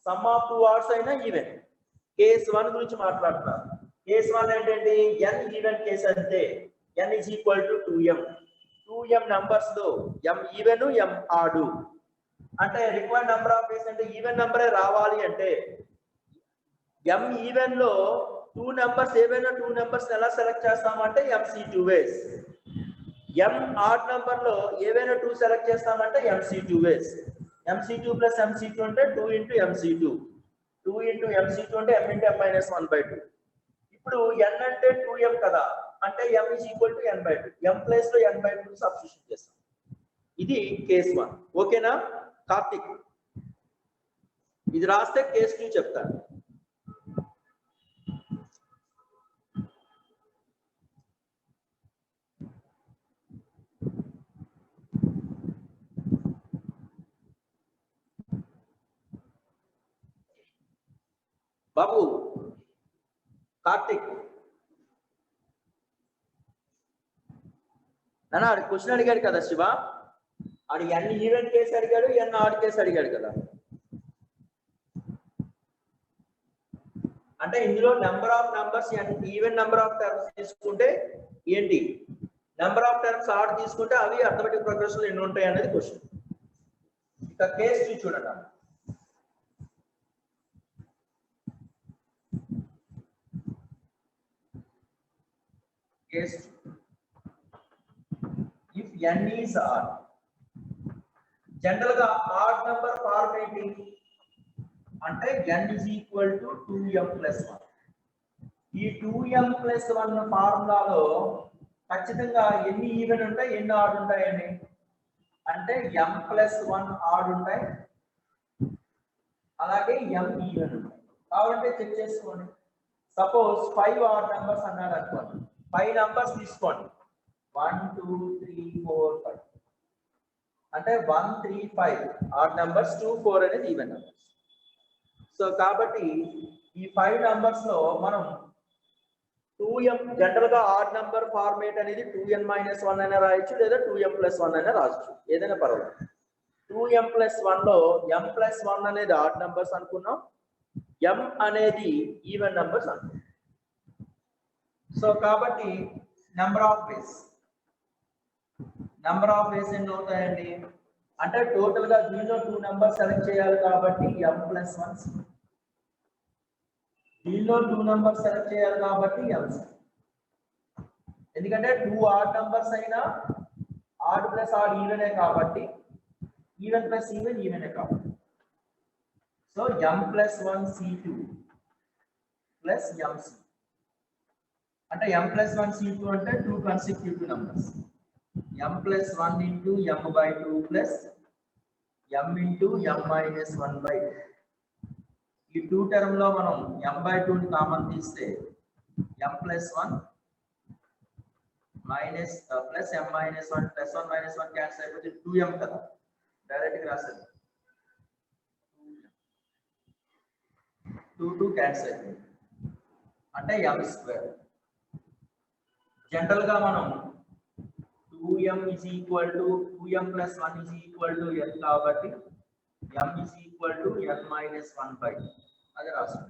సమ్ ఆఫ్ 2 ఆడ్స్ అయినా ఈవెన్. కేస్ 1 గురించి మాట్లాడుతున్నారు. కేస్ 1 ఏంటంటే n ఈవెన్ కేసు అంటే n is equal to 2m. 2m numbers లో m ఈవెన్ m ఆడ్. అంటే రిక్వైర్డ్ నెంబర్ ఆఫ్ వేస్ అంటే ఈవెన్ నెంబరే రావాలి అంటే m ఈవెన్ లో 2 నంబర్స్ ఏవైనా 2 నంబర్స్ ఎలా సెలెక్ట్ చేస్తామంటే MC2 వేస్. m ఆడ్ నంబర్ లో ఏవైనా 2 సెలెక్ట్ చేస్తామంటే mc2 వేస్ mc2 ప్లస్ mc2 అంటే 2 into mc2 2 into mc2 అంటే m into m minus 1/2 ఇప్పుడు n అంటే 2m కదా అంటే m is equal to n/2 m place లో n/2 సబ్స్టిట్యూట్ చేస్తాం ఇది కేస్ 1 ఓకేనా కార్తిక్ ఇది రాస్తే కేస్ 2 చెప్తాను బాబు కార్తిక్ నాన్న క్వశ్చన్ అడిగాడు కదా శివ ఆడు n ఈవెన్ కేసు అడిగాడు n ఆడ్ కేసు అడిగాడు కదా అంటే ఇందులో number of numbers even number of terms తీసుకుంటే ఏంటి నెంబర్ ఆఫ్ టర్మ్స్ ఆడ్ తీసుకుంటే అవి అర్థమెటిక్ ప్రోగ్రెషన్ ఎన్ని ఉంటాయి అనేది క్వశ్చన్ ఇక కేసు చూడండి Case 2. If n is odd, general odd number formatting అంటే n is equal to 2m plus 1. ఈ 2m plus 1 ఫార్ములాలో ఖచ్చితంగా ఎన్ని ఈవెన్ ఉంటాయి ఎన్ని ఆడ్ ఉంటాయండి అంటే m plus 1 ఆడ్ ఉంటాయి అలాగే m ఈవెన్ ఉంటాయి కాబట్టి చెక్ చేసుకోండి సపోజ్ 5 ఆడ్ నంబర్స్ అన్నాడు అనుకోండి 5 నంబర్స్ తీసుకోండి 1 2 3 4 5 అంటే 1 3 5 ఆడ్ నంబర్స్ 2 4 అనేది ఈవెన్ నంబర్స్ సో కాబట్టి ఈ 5 నంబర్స్ లో మనం 2m జనరల్ గా ఆడ్ నంబర్ ఫార్మేట్ అనేది 2n - 1 అయినా రాయొచ్చు లేదా 2m + 1 అయినా రాయొచ్చు ఏదైనా పర్వాలేదు 2m + 1 లో m + 1 అనేది ఆడ్ నంబర్స్ అనుకున్నాం m అనేది ఈవెన్ నంబర్స్ అనుకున్నాం సో కాబట్టి నెంబర్ ఆఫ్ వేస్ ఎన్ని అవుతాయండి అంటే టోటల్ గా దీనిలో 2 నంబర్స్ సెలెక్ట్ చేయాలి కాబట్టి m + 1 దీనిలో 2 నంబర్స్ సెలెక్ట్ చేయాలి కాబట్టి m ఎందుకంటే 2 ఆడ్ నంబర్స్ అయినా ఆడ్ ప్లస్ ఆడ్ ఈవెనే కాబట్టి ఈవెన్ ప్లస్ ఈవెన్ ఈవెనే కాబట్టి so m + 1 c2 plus mc అంటే m + 1 c2 అంటే 2 consecutive numbers m + 1 into m/2 plus m into m - 1/2 ఈ 2 టర్మ్ లో మనం m/2 ని కామన్ తీస్తే m + 1 minus plus m - 1 plus 1 - 1 cancel అయిపోతే 2m కదా డైరెక్ట్ గా రాసేది 2 క్యాన్సిల్ అయిపోయింది అంటే m² జనరల్ గా మనం 2m is equal to 2m plus 1 is equal to n కాబట్టి m is equal to n minus 1/2 అదే రాస్తాం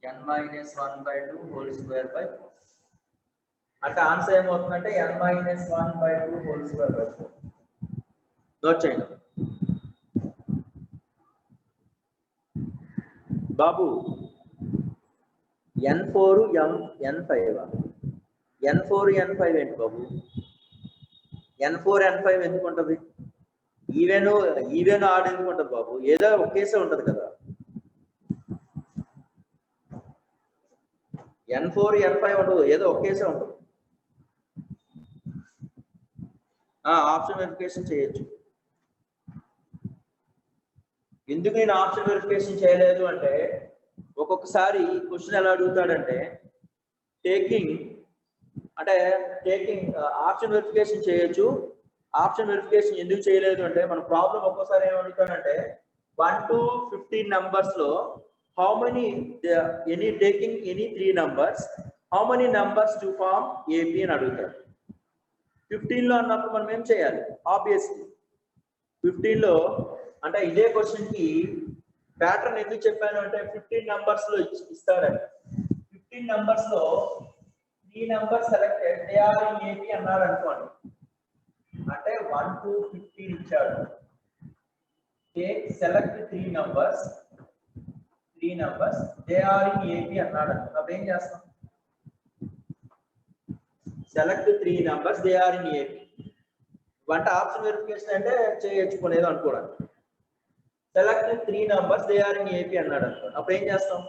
n minus 1/2 whole square by 4 అంటే ఆన్సర్ ఏమవుతుందంటే n minus 1/2 whole square by 4 note చేయండి బాబు n4 n5 n4 n5 ఏంటి బాబు n4 n5 ఎందుకు ఉంటుంది even odd ఎందుకు ఉంటుంది బాబు ఏదో ఒకేసే ఉంటుంది కదా n4 n5 ఉండదు ఏదో ఒకేసే ఉంటుంది ఆప్షన్ వెరిఫికేషన్ చేయొచ్చు ఎందుకు నేను ఆప్షన్ వెరిఫికేషన్ చేయలేదు అంటే ఒక్కొక్కసారి క్వశ్చన్ ఎలా అడుగుతాడంటే టేకింగ్ ఆప్షన్ వెరిఫికేషన్ చేయొచ్చు ఆప్షన్ వెరిఫికేషన్ ఎందుకు చేయలేదు అంటే మన ప్రాబ్లం ఒక్కోసారి ఏమడుగుతాడంటే 1 to 15 నంబర్స్ లో how many taking any 3 numbers how many numbers to form AP అని అడుగుతాడు 15 లో అన్నప్పుడు మనం ఏం చేయాలి ఆబ్వియస్లీ 15 లో అంటే ఇదే క్వశ్చన్ కి ప్యాటర్న్ ఎందుకు చెప్పాను అంటే 15 నంబర్స్ లో ఇస్తాడండి 15 నంబర్స్ లో 3 numbers selected they are in AP అన్నారు అనుకోండి అంటే 1 to 15 ఇచ్చాడు select 3 numbers they are in AP అన్నాడు అప్పుడు ఏం చేస్తాం select 3 numbers they are in AP. అంటే ఆప్షన్ వెరిఫికేషన్ అంటే చేయొచ్చుకునేది అనుకోవడానికి. Select 3 numbers they are in AP అన్నాడు అనుకోండి. అప్పుడు ఏం చేస్తాం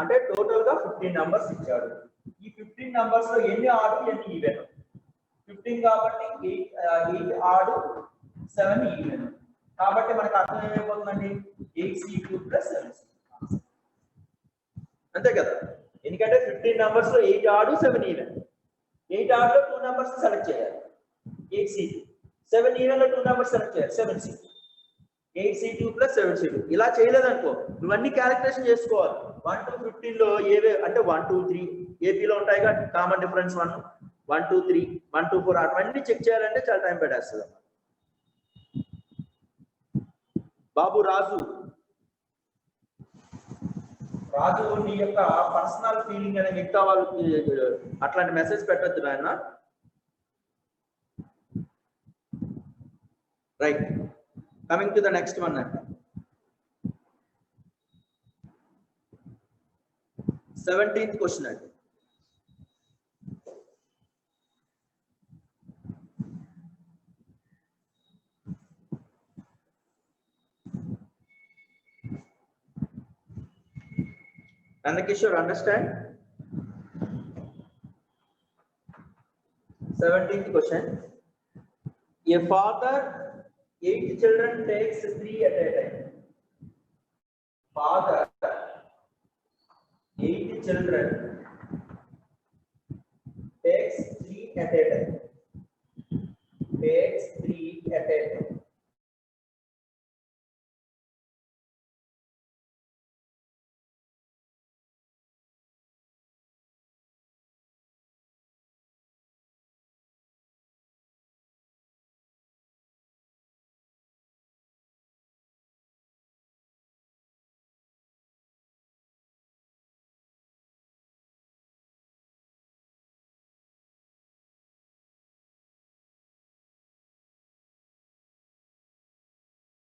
అంటే టోటల్ గా 15 numbers ఇచ్చాడు. ఈ 15 numbers లో ఎన్ని ఆడ్ ఎన్ని ఈవెన్? 15 కాబట్టి 8 ఆడ్ 7 ఈవెన్. కాబట్టి మనకు అర్థం ఏమైపోతుందండి 8C2 + 7C. అంతే కదా, ఎందుకంటే 15 numbers లో 8 ఆడ్ 7 ఈవెన్. 8 ఆడ్ లో 2 numbers సెలెక్ట్ చేయాలి 8C2. 7 ఈవెన్ లో 2 numbers సెలెక్ట్ చేయాలి 7C2. 8C2 + 7C2. ఇలా చేయలేదనుకో నువ్వన్నీ క్యాలిక్యులేషన్ చేసుకోవాలి. 1 to 15 లో ఏవే అంటే 1 2 3 ఏపీలో ఉంటాయి కదా కామన్ డిఫరెన్స్ 1 1 2 3 1 2 4 అటువన్నీ చెక్ చేయాలంటే చాలా టైం పట్టేస్తుంది. బాబు రాజు నీ యొక్క పర్సనల్ ఫీలింగ్ అనే మిగతా వాళ్ళకి అట్లాంటి మెసేజ్ పెట్టద్దు నాయన. Right, coming to the next one అండి. 17th క్వశ్చన్ అండి. Nandakishore, understand? 17th question. A father 8 children takes 3 at a time. Father 8 children takes 3 at a time. Takes 3 at a time.